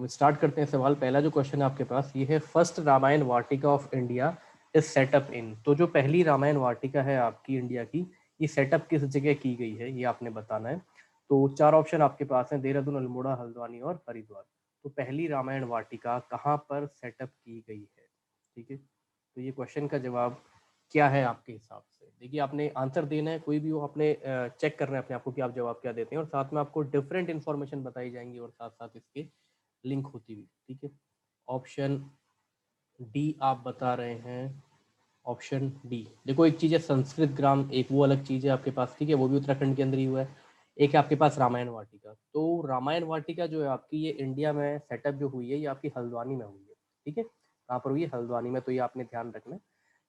Start करते हैं सवाल। पहला जो क्वेश्चन है आपके पास ये है, first Ramayana Vatika of India is set up in. तो जो पहली रामायण वाटिका है आपकी इंडिया की, ये सेटअप किस जगह की गई है, ये आपने बताना है। तो चार ऑप्शन आपके पास हैं, देहरादून, अल्मोड़ा, हल्द्वानी और हरिद्वार। तो पहली रामायण वाटिका कहाँ पर सेटअप की गई है? ठीक है, तो ये क्वेश्चन का जवाब क्या है आपके हिसाब से? देखिए, आपने आंसर देना है, कोई भी हो, आपने चेक करना है अपने आप को कि आप जवाब क्या देते हैं, और साथ में आपको डिफरेंट इन्फॉर्मेशन बताई जाएंगी और साथ साथ इसके लिंक होती हुई। ठीक है, ऑप्शन डी आप बता रहे हैं। ऑप्शन डी, देखो एक चीज़ है संस्कृत ग्राम, एक वो अलग चीज़ है आपके पास, ठीक है, वो भी उत्तराखंड के अंदर ही हुआ है। एक है आपके पास रामायण वाटिका। तो रामायण वाटिका जो है आपकी, ये इंडिया में सेटअप जो हुई है, ये आपकी हल्द्वानी में हुई है। ठीक है, कहाँ पर हुई है? हल्द्वानी में। तो ये आपने ध्यान रखना है,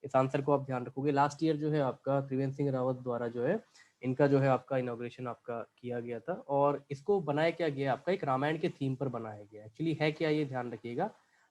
इस आंसर को आप ध्यान रखोगे। लास्ट ईयर जो है आपका त्रिवेंद्र सिंह रावत द्वारा जो है इनका जो है आपका इनॉग्रेशन आपका किया गया था, और इसको बनाया क्या गया आपका, एक रामायण के थीम पर बनाया गया। एक्चुअली है क्या, ये ध्यान रखिएगा।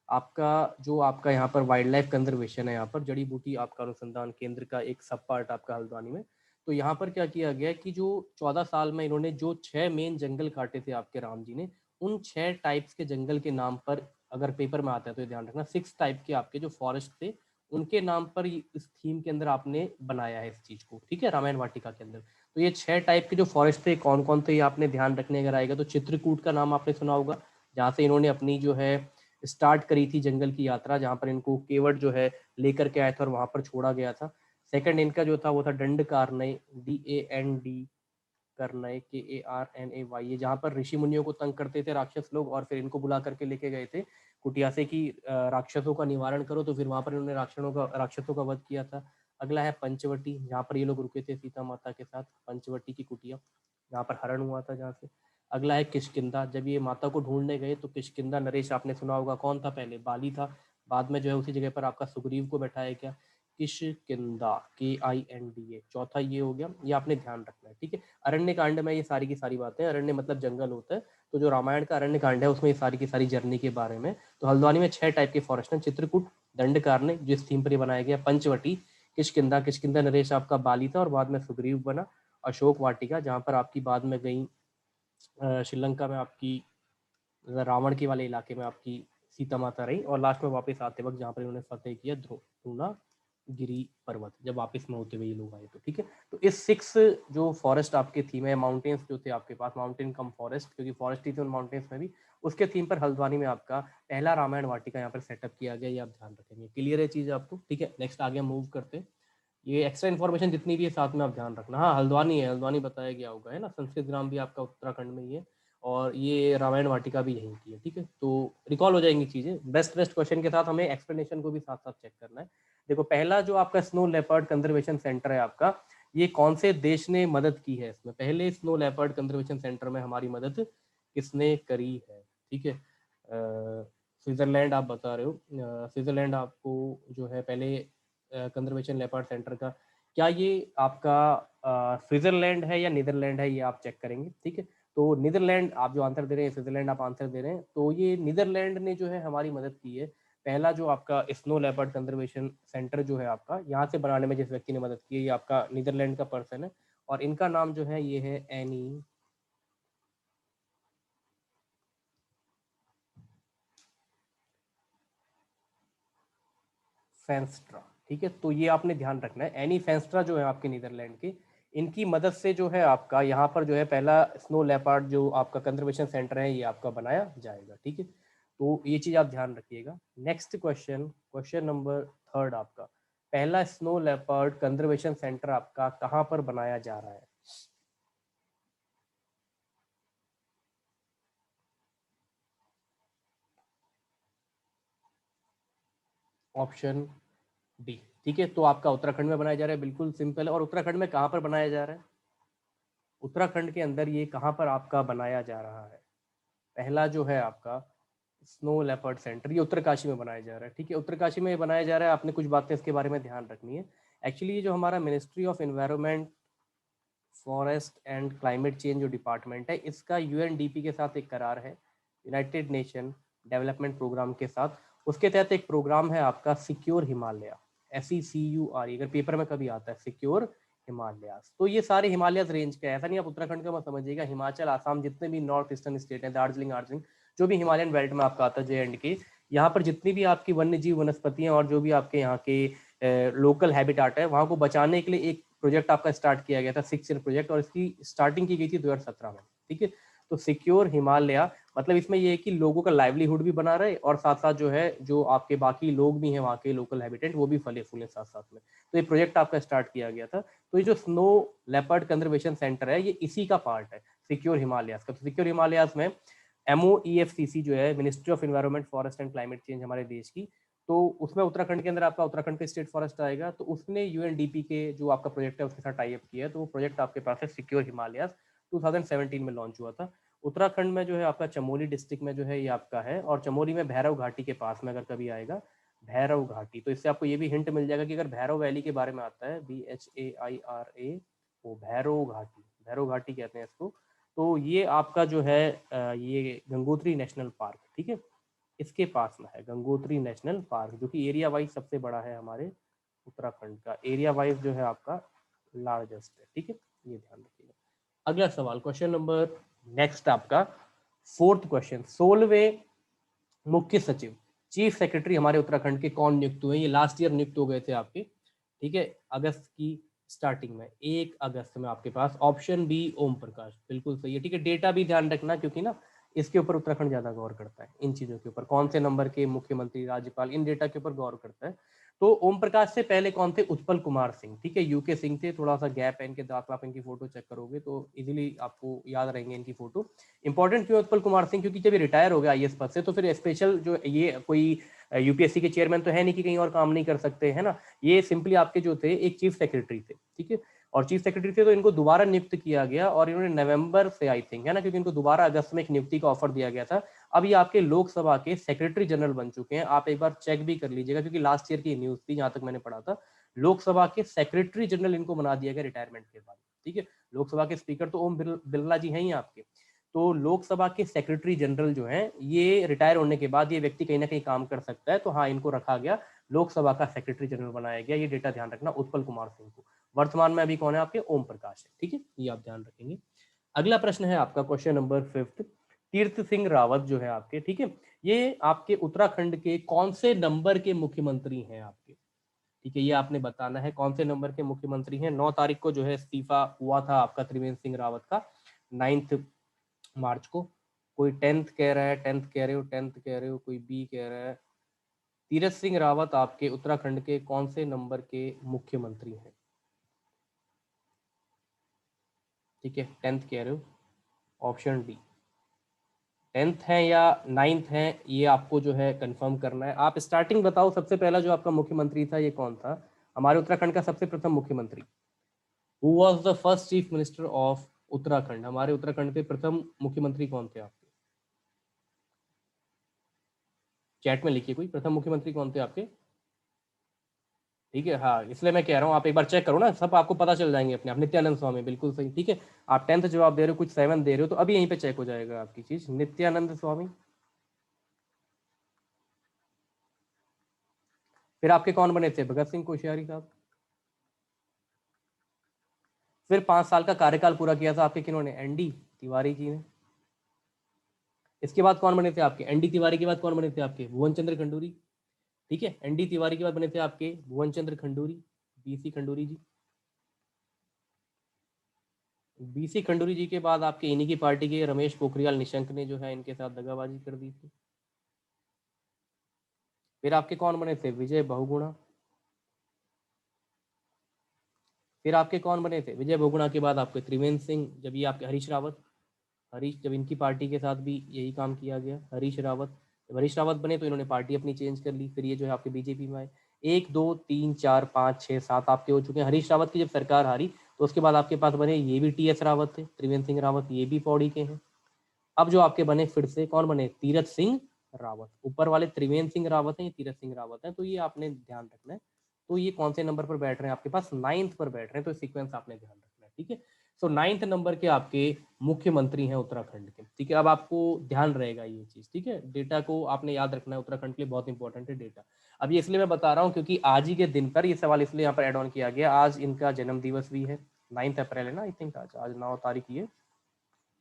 आपका जो आपका यहाँ पर वाइल्ड लाइफ कंजर्वेशन है, यहाँ पर जड़ी बूटी आपका अनुसंधान केंद्र का एक सब पार्ट आपका हल्द्वानी में। तो यहाँ पर क्या किया गया कि जो 14 साल में इन्होंने जो 6 मेन जंगल काटे थे आपके राम जी ने, उन 6 टाइप्स के जंगल के नाम पर, अगर पेपर में आता है तो ये ध्यान रखना, 6 टाइप के आपके जो फॉरेस्ट थे उनके नाम पर इस थीम के अंदर आपने बनाया है इस चीज को। ठीक है, रामायण वाटिका के अंदर। तो ये 6 टाइप के जो फॉरेस्ट थे कौन कौन थे, ये आपने ध्यान रखने। अगर आएगा तो चित्रकूट का नाम आपने सुना होगा, जहाँ से इन्होंने अपनी जो है स्टार्ट करी थी जंगल की यात्रा, जहाँ पर इनको केवट जो है लेकर के आया था और वहां पर छोड़ा गया था। सेकंड इनका जो था वो था दंड कारनई, DAND करनई, KARNAY, जहाँ पर ऋषि मुनियों को तंग करते थे राक्षस लोग, और फिर इनको बुला करके लेके गए थे कुटिया से कि राक्षसों का निवारण करो। तो फिर वहां पर इन्होंने राक्षसों का वध किया था। अगला है पंचवटी, जहाँ पर ये लोग रुके थे सीता माता के साथ, पंचवटी की कुटिया, जहाँ पर हरण हुआ था जहाँ से। अगला है किष्किंधा, जब ये माता को ढूंढने गए तो किष्किंधा नरेश आपने सुना होगा, कौन था? पहले बाली था, बाद में जो है उसी जगह पर आपका सुग्रीव को बैठाया गया। किष्किंधा, KINDA। चौथा ये हो गया, ये आपने ध्यान रखना है। ठीक है, अरण्य कांड में ये सारी की सारी बातें, अरण्य मतलब जंगल होता है, तो जो रामायण का अरण्य कांड है उसमें ये सारी की सारी जर्नी के बारे में। तो हल्द्वानी में 6 टाइप के फॉरेस्ट हैं, चित्रकूट, दंडकारण्य जिस थीम पर ये बनाया गया, पंचवटी, किष्किंधा, किष्किंधा नरेश आपका बाली था और बाद में सुग्रीव बना, अशोक वाटिका जहाँ पर आपकी बाद में गई श्रीलंका में आपकी रावण के वाले इलाके में आपकी सीता माता रही, और लास्ट में वापस आते वक्त जहाँ पर इन्होंने फतेह किया द्रोणागिरी पर्वत, जब वापस में होते हुए ये लोग आए। तो ठीक है, तो इस 6 जो फॉरेस्ट आपके थीम है, माउंटेन्स जो थे आपके पास, माउंटेन कम फॉरेस्ट, क्योंकि फॉरेस्ट ही थे उन माउंटेन्स में भी, उसके थीम पर हल्द्वानी में आपका पहला रामायण वाटिका यहाँ पर सेटअप किया गया, ये आप ध्यान रखेंगे। क्लियर है चीज आपको? ठीक है, नेक्स्ट आगे मूव करते हैं। ये एक्स्ट्रा इन्फॉर्मेशन जितनी भी है साथ में आप ध्यान रखना। हाँ, हल्द्वानी है, हल्द्वानी बताया गया होगा, है ना। संस्कृत ग्राम भी आपका उत्तराखंड में ही है, और ये रामायण वाटिका भी यहीं की है। ठीक है, तो रिकॉल हो जाएंगी चीजें। बेस्ट बेस्ट क्वेश्चन के साथ हमें एक्सप्लेनेशन को भी साथ साथ चेक करना है। देखो, पहला जो आपका स्नो लेपर्ड कंजर्वेशन सेंटर है आपका, ये कौन से देश ने मदद की है इसमें? पहले स्नो लेपर्ड कंजर्वेशन सेंटर में हमारी मदद किसने करी है? ठीक है, स्विट्जरलैंड आप बता रहे हो। स्विट्जरलैंड आपको जो है पहले कंजर्वेशन लेपर्ड सेंटर का, क्या ये आपका स्विट्जरलैंड है या नीदरलैंड है, ये आप चेक करेंगे। ठीक है, तो नीदरलैंड आप जो आंसर दे रहे हैं, स्विट्जरलैंड आप आंसर दे रहे हैं, तो ये नीदरलैंड ने जो है हमारी मदद की है। पहला जो आपका स्नो लेपर्ड कंजर्वेशन सेंटर जो है आपका, यहाँ से बनाने में जिस व्यक्ति ने मदद की है, ये आपका नीदरलैंड का पर्सन है, और इनका नाम जो है ये है एनी फेंस्ट्रा। ठीक है, तो ये आपने ध्यान रखना है, एनी फेंस्ट्रा जो है आपके नीदरलैंड के, इनकी मदद से जो है आपका यहाँ पर जो है पहला स्नो लेपर्ड जो आपका कंजर्वेशन सेंटर है, ये आपका बनाया जाएगा। ठीक है, तो ये चीज आप ध्यान रखिएगा। Next question, question number third आपका, पहला स्नो लेपर्ड कंजर्वेशन सेंटर आपका कहाँ पर बनाया जा रहा है? Option D. ठीक है, तो आपका उत्तराखंड में बनाया जा रहा है, बिल्कुल सिंपल है। और उत्तराखंड में कहाँ पर बनाया जा रहा है? उत्तराखंड के अंदर ये कहाँ पर आपका बनाया जा रहा है? पहला जो है आपका स्नो लेपर्ड सेंटर, ये उत्तरकाशी में बनाया जा रहा है। ठीक है, उत्तरकाशी में बनाया जा रहा है। आपने कुछ बातें इसके बारे में ध्यान रखनी है। एक्चुअली ये जो हमारा ministry of environment, forest and climate change जो डिपार्टमेंट है, इसका UNDP के साथ एक करार है, यूनाइटेड नेशन डेवलपमेंट प्रोग्राम के साथ। उसके तहत एक प्रोग्राम है आपका सिक्योर हिमालय, SECURE, अगर पेपर में कभी आता है सिक्योर हिमालयास। तो ये सारे हिमालयस रेंज के, ऐसा नहीं आप उत्तराखंड का मत समझिएगा, हिमाचल, आसाम, जितने भी नॉर्थ ईस्टर्न स्टेट है, दार्जिलिंग, जो भी हिमालयन बेल्ट में आपका आता है J&K, यहाँ पर जितनी भी आपकी वन्य जीव वनस्पतियां और जो भी आपके यहाँ के लोकल हैबिटाट है वहाँ को बचाने के लिए एक प्रोजेक्ट आपका स्टार्ट किया गया था 6 ईयर प्रोजेक्ट, और इसकी स्टार्टिंग की गई थी 2017 में। ठीक है, तो सिक्योर हिमालय मतलब इसमें ये है कि लोगों का लाइवलीहुड भी बना रहे और साथ साथ जो है जो आपके बाकी लोग भी हैं वहाँ के लोकल हैबिटेंट वो भी फले फूले साथ साथ में। तो ये प्रोजेक्ट आपका स्टार्ट किया गया था। तो ये जो स्नो लेपर्ड कंजर्वेशन सेंटर है ये इसी का पार्ट है सिक्योर हिमालयाज का। तो सिक्योर हिमालयाज में MOEFCC जो है ministry of environment forest and climate change हमारे देश की, तो उसमें उत्तराखंड के अंदर आपका उत्तराखंड के स्टेट फॉरेस्ट आएगा। तो उसने UNDP के जो आपका प्रोजेक्ट है उसके साथ टाई अप किया है। तो वो प्रोजेक्ट आपके पास है सिक्योर हिमालयाज, 2017 में लॉन्च हुआ था। उत्तराखंड में जो है आपका चमोली डिस्ट्रिक्ट में जो है ये आपका है, और चमोली में भैरव घाटी के पास में अगर कभी आएगा भैरव घाटी, तो इससे आपको ये भी हिंट मिल जाएगा कि अगर भैरव वैली के बारे में आता है BHAIRA, वो भैरव घाटी, भैरव घाटी कहते हैं इसको। तो ये आपका जो है ये गंगोत्री नेशनल पार्क, ठीक है, इसके पास में है गंगोत्री नेशनल पार्क, जो कि एरिया वाइज सबसे बड़ा है हमारे उत्तराखंड का, एरिया वाइज जो है आपका लार्जेस्ट है। ठीक है, ये ध्यान रखिएगा। अगला सवाल, क्वेश्चन नंबर नेक्स्ट आपका 4th क्वेश्चन, 16वें मुख्य सचिव चीफ सेक्रेटरी हमारे उत्तराखंड के कौन नियुक्त हुए? ये लास्ट ईयर नियुक्त हो गए थे आपके, ठीक है, अगस्त की स्टार्टिंग में, 1 अगस्त में आपके पास ऑप्शन बी ओम प्रकाश, बिल्कुल सही है। ठीक है, डेटा भी ध्यान रखना क्योंकि ना इसके ऊपर उत्तराखंड ज्यादा गौर करता है, इन चीजों के ऊपर, कौन से नंबर के मुख्यमंत्री राज्यपाल, इन डेटा के ऊपर गौर करता है। तो ओम प्रकाश से पहले कौन थे? उत्पल कुमार सिंह, ठीक है, यूके सिंह थे, थोड़ा सा गैप है इनके दांत, आप इनकी फोटो चेक करोगे तो इजीली आपको याद रहेंगे इनकी फोटो। इंपॉर्टेंट क्यों उत्पल कुमार सिंह? क्योंकि जब ये रिटायर हो गया IAS पद से तो फिर स्पेशल जो ये कोई UPSC के चेयरमैन तो है नहीं कि कहीं और काम नहीं कर सकते, है ना, ये सिंपली आपके जो थे एक चीफ सेक्रेटरी थे, ठीक है, और चीफ सेक्रेटरी थे तो इनको दोबारा नियुक्त किया गया, और इन्होंने नवंबर से आई थिंक, है ना, क्योंकि इनको दोबारा अगस्त में एक नियुक्ति का ऑफर दिया गया था। अब ये आपके लोकसभा के सेक्रेटरी जनरल बन चुके हैं, आप एक बार चेक भी कर लीजिएगा क्योंकि लास्ट ईयर की न्यूज थी जहां तक मैंने पढ़ा था, लोकसभा के सेक्रेटरी जनरल इनको बना दिया गया रिटायरमेंट के बाद। ठीक है, लोकसभा के स्पीकर तो ओम बिरला जी हैं ही आपके, तो लोकसभा के सेक्रेटरी जनरल जो हैं ये रिटायर होने के बाद ये व्यक्ति कहीं ना कहीं काम कर सकता है, तो हाँ इनको रखा गया, लोकसभा का सेक्रेटरी जनरल बनाया गया। ये डेटा ध्यान रखना उत्पल कुमार सिंह को। वर्तमान में अभी कौन है आपके? ओम प्रकाश है। ठीक है, ये आप ध्यान रखेंगे। अगला प्रश्न है आपका क्वेश्चन नंबर 5, तीर्थ सिंह रावत जो है आपके, ठीक है, ये आपके उत्तराखंड के कौन से नंबर के मुख्यमंत्री हैं आपके? ठीक है, ये आपने बताना है कौन से नंबर के मुख्यमंत्री हैं। 9 तारीख को जो है इस्तीफा हुआ था आपका त्रिवेंद्र सिंह रावत का, 9 मार्च को। कोई 10th कह रहा है, 10th कह रहे हो, 10th कह रहे हो, कोई बी कह रहा है। तीरथ सिंह रावत आपके उत्तराखंड के कौन से नंबर के मुख्यमंत्री हैं? ठीक है, 10th कह रहे हो, ऑप्शन डी 10th है या 9th है, ये आपको जो है कंफर्म करना है। आप स्टार्टिंग बताओ, सबसे पहला जो आपका मुख्यमंत्री था ये कौन था हमारे उत्तराखंड का? सबसे प्रथम मुख्यमंत्री, who was the first chief minister of Uttarakhand? हमारे उत्तराखंड के प्रथम मुख्यमंत्री कौन थे आपके? चैट में लिखिए कोई, प्रथम मुख्यमंत्री कौन थे आपके? ठीक है, हाँ, इसलिए मैं कह रहा हूँ आप एक बार चेक करो ना, सब आपको पता चल जाएंगे अपने आप। नित्यानंद स्वामी, बिल्कुल सही। ठीक है, आप 10th जवाब दे रहे हो, कुछ 7 दे रहे हो, तो अभी यहीं पे चेक हो जाएगा आपकी चीज। नित्यानंद स्वामी। फिर आपके कौन बने थे? भगत सिंह कोश्यारी साहब। फिर 5 साल का कार्यकाल पूरा किया था आपके किन्होंने? ND तिवारी जी ने। इसके बाद कौन बने थे आपके? ND तिवारी के बाद कौन बने थे आपके? भुवन चंद्र खंडूरी। ठीक है, ND तिवारी के बाद बने थे आपके भुवन चंद्र खंडूरी, BC खंडूरी जी। BC खंडूरी जी के बाद आपके इन्हीं की पार्टी के रमेश पोखरियाल निशंक ने जो है इनके साथ दगाबाजी कर दी थी। फिर आपके कौन बने थे? विजय बहुगुणा। फिर आपके कौन बने थे? विजय बहुगुणा के बाद आपके त्रिवेंद्र सिंह, जब ये आपके हरीश रावत, हरीश, जब इनकी पार्टी के साथ भी यही काम किया गया, हरीश रावत, जब हरीश रावत बने तो इन्होंने पार्टी अपनी चेंज कर ली, फिर ये जो है आपके बीजेपी में आए। 1 2 3 4 5 6 7 आपके हो चुके हैं। हरीश रावत की जब सरकार हारी तो उसके बाद आपके पास बने ये भी TS रावत थे, त्रिवेंद्र सिंह रावत, ये भी पौड़ी के हैं। अब जो आपके बने फिर से कौन बने? तीरथ सिंह रावत। ऊपर वाले त्रिवेंद्र सिंह रावत हैं, ये तीरथ सिंह रावत हैं, तो ये आपने ध्यान रखना है। तो ये कौन से नंबर पर बैठ रहे हैं आपके पास? 9th पर बैठ रहे हैं, तो सीक्वेंस आपने ध्यान रखना है। ठीक है, सो 9th नंबर के आपके मुख्यमंत्री हैं उत्तराखंड के। ठीक है, अब आपको ध्यान रहेगा ये चीज, ठीक है, डेटा को आपने याद रखना है, उत्तराखंड के लिए बहुत इंपॉर्टेंट है डेटा। अब ये इसलिए मैं बता रहा हूँ क्योंकि आज ही के दिन पर ये सवाल इसलिए यहाँ पर एड ऑन किया गया, आज इनका जन्म दिवस भी है, 9 अप्रैल है ना, आई थिंक आज आज 9 तारीख ही है,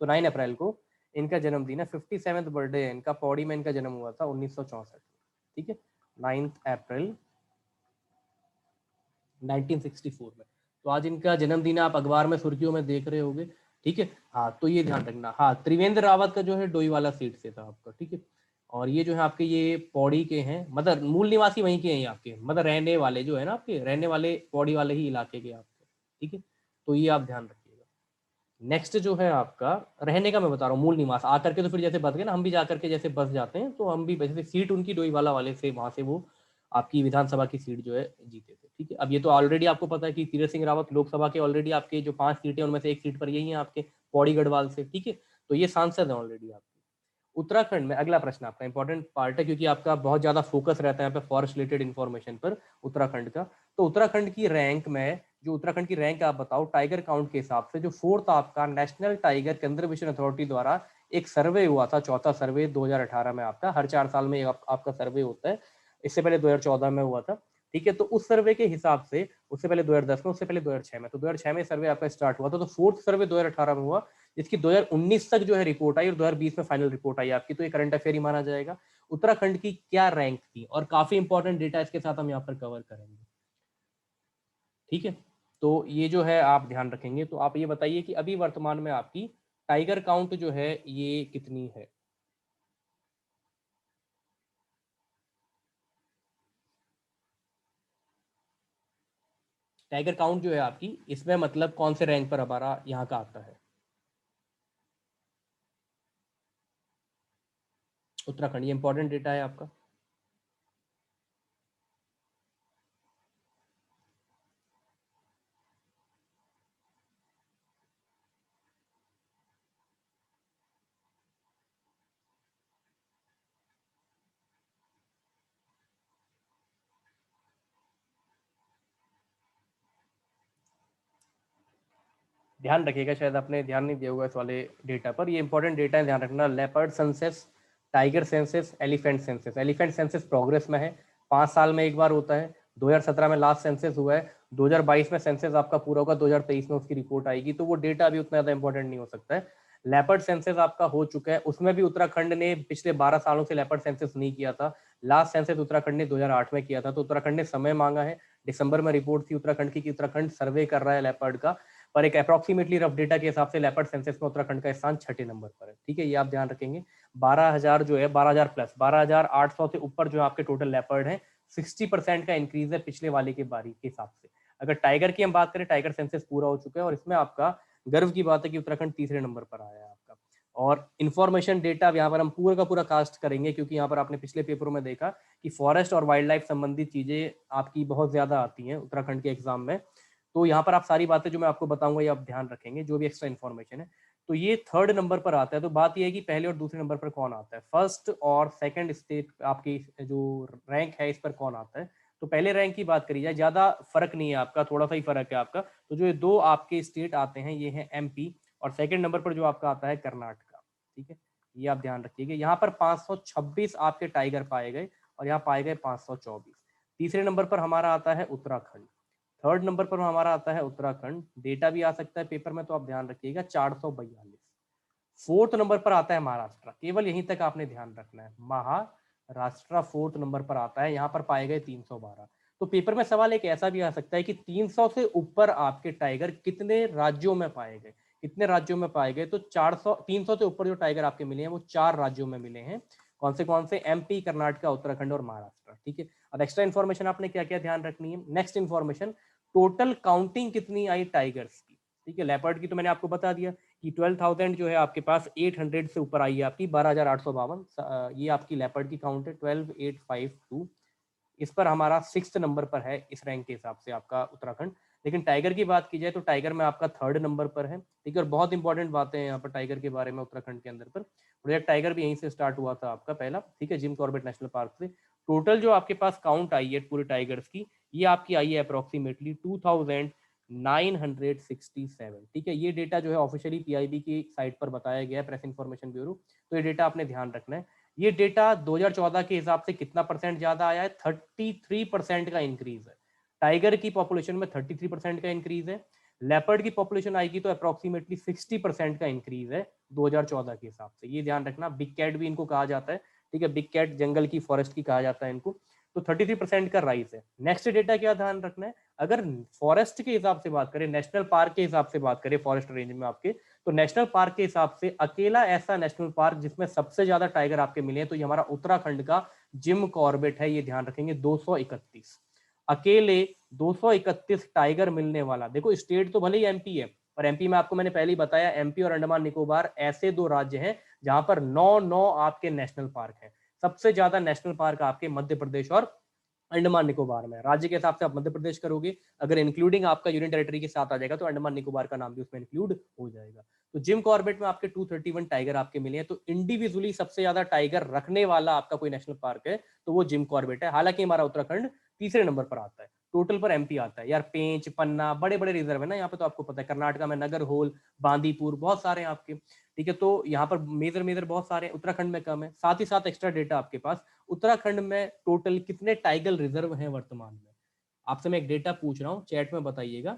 तो 9 अप्रैल को इनका जन्मदिन है, 57th बर्थडे है इनका, पौड़ी में इनका जन्म हुआ था 1964, ठीक है, 9 अप्रैल 1964 में। तो आज इनका जन्मदिन आप अखबार में सुर्खियों में देख रहे होंगे, ठीक है। हाँ, तो ये ध्यान रखना। हाँ, त्रिवेंद्र रावत का जो है डोईवाला सीट से था आपका, ठीक है। और ये जो है आपके ये पौड़ी के हैं, मतलब मूल निवासी वहीं के हैं आपके, मतलब रहने वाले जो है ना आपके, रहने वाले पौड़ी वाले ही इलाके के आपके, ठीक है। तो ये आप ध्यान रखिएगा। नेक्स्ट जो है आपका रहने का मैं बता रहा हूँ, मूल निवास आकर के तो फिर जैसे बस गए ना, हम भी जाकर के जैसे बस जाते हैं, तो हम भी जैसे सीट उनकी डोईवाला वाले से वहां से वो आपकी विधानसभा की सीट जो है जीते थे, ठीक है। अब ये तो ऑलरेडी आपको पता है कि तीरथ सिंह रावत लोकसभा के ऑलरेडी आपके जो 5 सीटें उनमें से एक सीट पर यही है आपके पौड़ी गढ़वाल से, ठीक है। तो ये सांसद है ऑलरेडी आपके। उत्तराखंड में अगला प्रश्न आपका इंपॉर्टेंट पार्ट है, क्योंकि आपका बहुत ज्यादा फोकस रहता है यहाँ पे फॉरेस्ट रिलेटेड इन्फॉर्मेशन पर उत्तराखंड का। तो उत्तराखंड की रैंक में, जो उत्तराखंड की रैंक आप बताओ टाइगर काउंट के हिसाब से, जो फोर्थ आपका नेशनल टाइगर कंजर्वेशन अथॉरिटी द्वारा एक सर्वे हुआ था, चौथा सर्वे 2018 में आपका, हर 4 साल में आपका सर्वे होता है, इससे पहले 2014 में हुआ था, ठीक है। तो उस सर्वे के हिसाब से, उससे पहले 2010 में, उससे पहले 2006 में, तो 2006 में सर्वे आपका स्टार्ट हुआ था, तो फोर्थ सर्वे 2018 में हुआ, जिसकी 2019 तक जो है रिपोर्ट आई और 2020 में फाइनल रिपोर्ट आई आपकी। तो ये करंट अफेयर ही माना जाएगा। उत्तराखंड की क्या रैंक थी, और काफी इंपॉर्टेंट डेटा इसके साथ हम यहाँ पर कवर करेंगे, ठीक है। तो ये जो है आप ध्यान रखेंगे। तो आप ये बताइए कि अभी वर्तमान में आपकी टाइगर काउंट जो है ये कितनी है। टाइगर काउंट जो है आपकी, इसमें मतलब कौन से रैंक पर हमारा यहाँ का आता है उत्तराखंड, ये इंपॉर्टेंट डेटा है आपका। ध्यान रखिएगा, शायद आपने ध्यान नहीं दिया होगा इस वाले डेटा पर, ये इंपॉर्टेंट डेटा है, ध्यान रखना। Leopard census, tiger census, elephant census. Elephant census progress में है, 5 साल में एक बार होता है। 2017 में लास्ट सेंसस हुआ है, 2022 में सेंसस आपका पूरा होगा, 2023 में उसकी रिपोर्ट आएगी, तो वो डेटा अभी उतना ज्यादा इंपॉर्टेंट नहीं हो सकता है। लेपर्ड सेंसस आपका हो चुका है, उसमें भी उत्तराखंड ने पिछले 12 सालों से लेपर्ड सेंसस नहीं किया था। लास्ट सेंसस उत्तराखंड ने 2008 में किया था, तो उत्तराखंड ने समय मांगा है। दिसंबर में रिपोर्ट थी उत्तराखंड की कि उत्तराखंड सर्वे कर रहा है लेपर्ड का, पर एक अप्रोक्सीमेटली रफ डेटा के हिसाब से लेपर्ड सेंसस में उत्तराखंड का स्थान 6ठे नंबर पर है, ठीक है। ये आप ध्यान रखेंगे। 12,000 जो है, 12,000 प्लस 12,800 से ऊपर जो आपके टोटल लेपर्ड है, 60% का इंक्रीज है पिछले वाले के बारी के हिसाब से। अगर टाइगर की हम बात करें, टाइगर सेंसस पूरा हो चुका है, और इसमें आपका गर्व की बात है कि उत्तराखंड तीसरे नंबर पर आया है आपका। और इन्फॉर्मेशन डेटा यहाँ पर हम पूरा का पूरा कास्ट करेंगे, क्योंकि यहाँ पर आपने पिछले पेपरों में देखा कि फॉरेस्ट और वाइल्ड लाइफ संबंधित चीजें आपकी बहुत ज्यादा आती हैं उत्तराखंड के एग्जाम में। तो यहाँ पर आप सारी बातें जो मैं आपको बताऊंगा ये आप ध्यान रखेंगे, जो भी एक्स्ट्रा इन्फॉर्मेशन है। तो ये थर्ड नंबर पर आता है। तो बात ये है कि पहले और दूसरे नंबर पर कौन आता है, फर्स्ट और सेकंड स्टेट आपकी जो रैंक है इस पर कौन आता है। तो पहले रैंक की बात करी जाए, ज्यादा फर्क नहीं है आपका, थोड़ा सा ही फर्क है आपका। तो जो ये दो आपके स्टेट आते हैं ये है एमपी, और सेकंड नंबर पर जो आपका आता है कर्नाटका, ठीक है। ये आप ध्यान रखिएगा। यहाँ पर 526 आपके टाइगर पाए गए, और यहाँ पाए गए 524। तीसरे नंबर पर हमारा आता है उत्तराखंड, थर्ड नंबर पर हमारा आता है उत्तराखंड, डेटा भी आ सकता है पेपर में तो आप ध्यान रखिएगा 442। फोर्थ नंबर पर आता है महाराष्ट्र, केवल यहीं तक आपने ध्यान रखना है, महाराष्ट्र फोर्थ नंबर पर आता है, यहाँ पर पाए गए 312। तो पेपर में सवाल एक ऐसा भी आ सकता है कि 300 से ऊपर आपके टाइगर कितने राज्यों में पाए गए, कितने राज्यों में पाए गए। तो 400 300 से ऊपर जो टाइगर आपके मिले हैं वो 4 राज्यों में मिले हैं। कौन से एमपी, कर्नाटका, उत्तराखंड और महाराष्ट्र, ठीक है। अब एक्स्ट्रा इन्फॉर्मेशन आपने क्या क्या ध्यान रखनी है, नेक्स्ट इन्फॉर्मेशन, टोटल काउंटिंग कितनी आई टाइगर्स की, ठीक है। लेपर्ड की तो मैंने आपको बता दिया कि 12,000 जो है आपके पास 800 से ऊपर आई है आपकी, 12,852, ये आपकी लेपर्ड की काउंट है 12,852। इस पर हमारा 6th नंबर पर है इस रैंक के हिसाब से आपका उत्तराखंड। लेकिन टाइगर की बात की जाए तो टाइगर में आपका 3rd नंबर पर है, ठीक है। और बहुत इंपॉर्टेंट बातें हैं यहाँ पर टाइगर के बारे में उत्तराखंड के अंदर पर। प्रोजेक्ट टाइगर भी यहीं से स्टार्ट हुआ था आपका पहला, ठीक है, जिम कॉर्बेट नेशनल पार्क से। टोटल जो आपके पास काउंट आई है पूरे टाइगर्स की, ये आपकी आई है अप्रोक्सीमेटली 2,967, ठीक है। ये डेटा जो है ऑफिशियली पीआईबी की साइट पर बताया गया है, प्रेस इंफॉर्मेशन ब्यूरो। तो ये डेटा आपने ध्यान रखना है। ये डेटा 2014 के हिसाब से कितना परसेंट ज्यादा आया है, 33% का इंक्रीज है। टाइगर की पॉपुलेशन में 33% का इंक्रीज है। लेपर्ड की पॉपुलेशन आएगी तो अप्रोक्सीमेटली 60% का इंक्रीज है 2014 के हिसाब से, ये ध्यान रखना। बिग कैट भी इनको कहा जाता है, ठीक है, बिग कैट जंगल की, फॉरेस्ट की कहा जाता है इनको। तो 33% का राइज है। नेक्स्ट डेटा क्या ध्यान रखना है, अगर फॉरेस्ट के हिसाब से बात करें, नेशनल पार्क के हिसाब से बात करें फॉरेस्ट रेंज में आपके, तो नेशनल पार्क के हिसाब से अकेला ऐसा नेशनल पार्क जिसमें सबसे ज्यादा टाइगर आपके मिले हैं तो ये हमारा उत्तराखंड का जिम कॉर्बेट है, ये ध्यान रखेंगे। 231 अकेले 231 टाइगर मिलने वाला। देखो स्टेट तो भले ही एमपी है, पर एमपी में आपको मैंने पहले ही बताया, एमपी और अंडमान निकोबार ऐसे दो राज्य हैं जहां पर 9 आपके नेशनल पार्क हैं। सबसे ज्यादा नेशनल पार्क आपके मध्य प्रदेश और अंडमान निकोबार में। राज्य के हिसाब से आप मध्य प्रदेश करोगे, अगर इंक्लूडिंग आपका यूनियन टेरिटरी के साथ आ जाएगा तो अंडमान निकोबार का नाम भी उसमें इंक्लूड हो जाएगा। तो जिम कॉर्बेट में आपके 231 टाइगर आपके मिले हैं। तो इंडिविजुअली सबसे ज्यादा टाइगर रखने वाला आपका कोई नेशनल पार्क है तो वो जिम कॉर्बेट है। हालांकि हमारा उत्तराखंड तीसरे नंबर पर आता है, टोटल पर एमपी आता है यार। पेंच, पन्ना, बड़े बड़े रिजर्व है ना यहाँ पे, तो आपको पता है कर्नाटका में नगर होल, बांदीपुर, बहुत सारे हैं आपके, ठीक है। तो यहाँ पर मेजर मेजर बहुत सारे, उत्तराखंड में कम है। साथ ही साथ एक्स्ट्रा डेटा आपके पास, उत्तराखंड में टोटल कितने टाइगर रिजर्व हैं वर्तमान में। आपसे मैं एक डेटा पूछ रहा हूँ, चैट में बताइएगा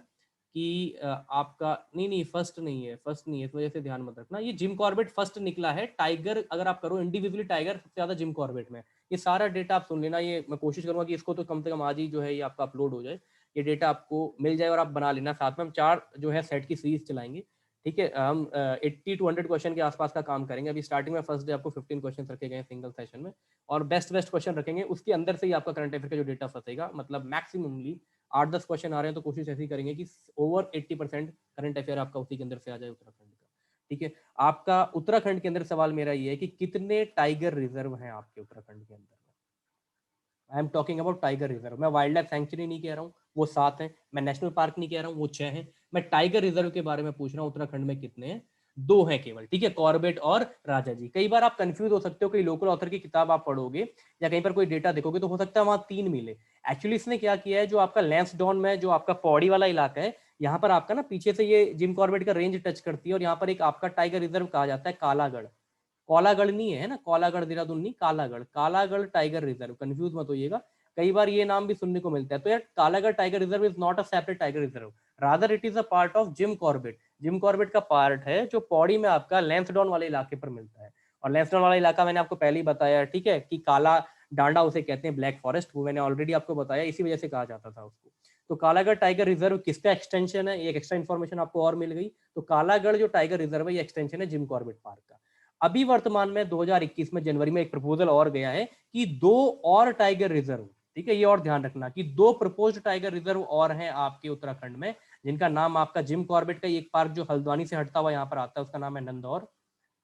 कि आपका, नहीं फर्स्ट नहीं है, फर्स्ट नहीं है, इस वजह से ध्यान मत रखना। ये जिम कॉर्बेट फर्स्ट निकला है टाइगर, अगर आप करो इंडिविजुअली टाइगर सबसे ज्यादा जिम कॉर्बेट में। ये सारा डेटा आप सुन लेना, ये मैं कोशिश करूंगा कि इसको तो कम से कम आज ही जो है ये आपका अपलोड हो जाए, ये डेटा आपको मिल जाए और आप बना लेना। साथ में हम 4 जो है सेट की सीरीज चलाएंगे, ठीक है। हम 80 to 100 क्वेश्चन के आसपास का काम करेंगे। अभी स्टार्टिंग में फर्स्ट डे आपको 15 क्वेश्चन रखे गए सिंगल सेशन में, और बेस्ट क्वेश्चन रखेंगे, उसके अंदर से ही आपका करंट अफेयर का जो डेटा फंसेगा। मतलब मैक्सिममली 8-10 क्वेश्चन आ रहे हैं तो कोशिश ऐसी करेंगे कि ओवर 80% करंट अफेयर आपका उसी के अंदर से आ जाए उत्तराखंड का, ठीक है। आपका उत्तराखंड के अंदर सवाल मेरा ये है कि कितने टाइगर रिजर्व हैं आपके उत्तराखंड के अंदर। I am talking about tiger reserve, मैं वाइल्ड लाइफ सेंचुरी नहीं कह रहा हूँ, वो 7 है। मैं नेशनल पार्क नहीं कह रहा हूँ, वो 6 है। मैं टाइगर रिजर्व के बारे में पूछ रहा हूँ, उत्तराखंड में कितने हैं। 2 हैं केवल, ठीक है, कॉर्बेट और राजा जी। कई बार आप कंफ्यूज हो सकते हो, कई लोकल ऑथर की किताब आप पढ़ोगे या कहीं पर कोई डेटा देखोगे तो हो सकता है वहां 3 मिले। एक्चुअली इसने क्या किया है, जो आपका लैंसडाउन में जो आपका पौड़ी वाला इलाका है, यहाँ पर आपका ना पीछे से ये जिम कॉर्बेट का रेंज टच करती है, और यहाँ पर एक आपका टाइगर रिजर्व कहा जाता है कालागढ़। कोलागढ़ नहीं है ना, कोलागढ़ देहरादून नहीं, Kalagarh, Kalagarh tiger reserve, confuse मत होइएगा। कई बार ये नाम भी सुनने को मिलता है। तो यार Kalagarh tiger reserve is not a separate tiger reserve, rather it is a part of Jim Corbett. Jim Corbett का पार्ट है जो पौड़ी में आपका लैंसडाउन वाले इलाके पर मिलता है। और लैंसडाउन वाला इलाका मैंने आपको पहले ही बताया, ठीक है, कि काला डांडा उसे कहते हैं, ब्लैक फॉरेस्ट, वो मैंने ऑलरेडी आपको बताया, इसी वजह से कहा जाता था उसको। तो कालागढ़ टाइगर रिजर्व किसका एक्सटेंशन है, एक एक्स्ट्रा इन्फॉर्मेशन आपको और मिल गई। तो कालागढ़ जो टाइगर रिजर्व है ये एक्सटेंशन है जिम कॉर्बेट पार्क का। अभी वर्तमान में 2021 में जनवरी में एक प्रपोजल और गया है कि 2 और टाइगर रिजर्व, ठीक है, ये और ध्यान रखना कि 2 प्रपोज्ड टाइगर रिजर्व और हैं आपके उत्तराखंड में, जिनका नाम आपका जिम कॉर्बेट का एक पार्क जो हल्द्वानी से हटता हुआ यहाँ पर आता है उसका नाम है नंदौर,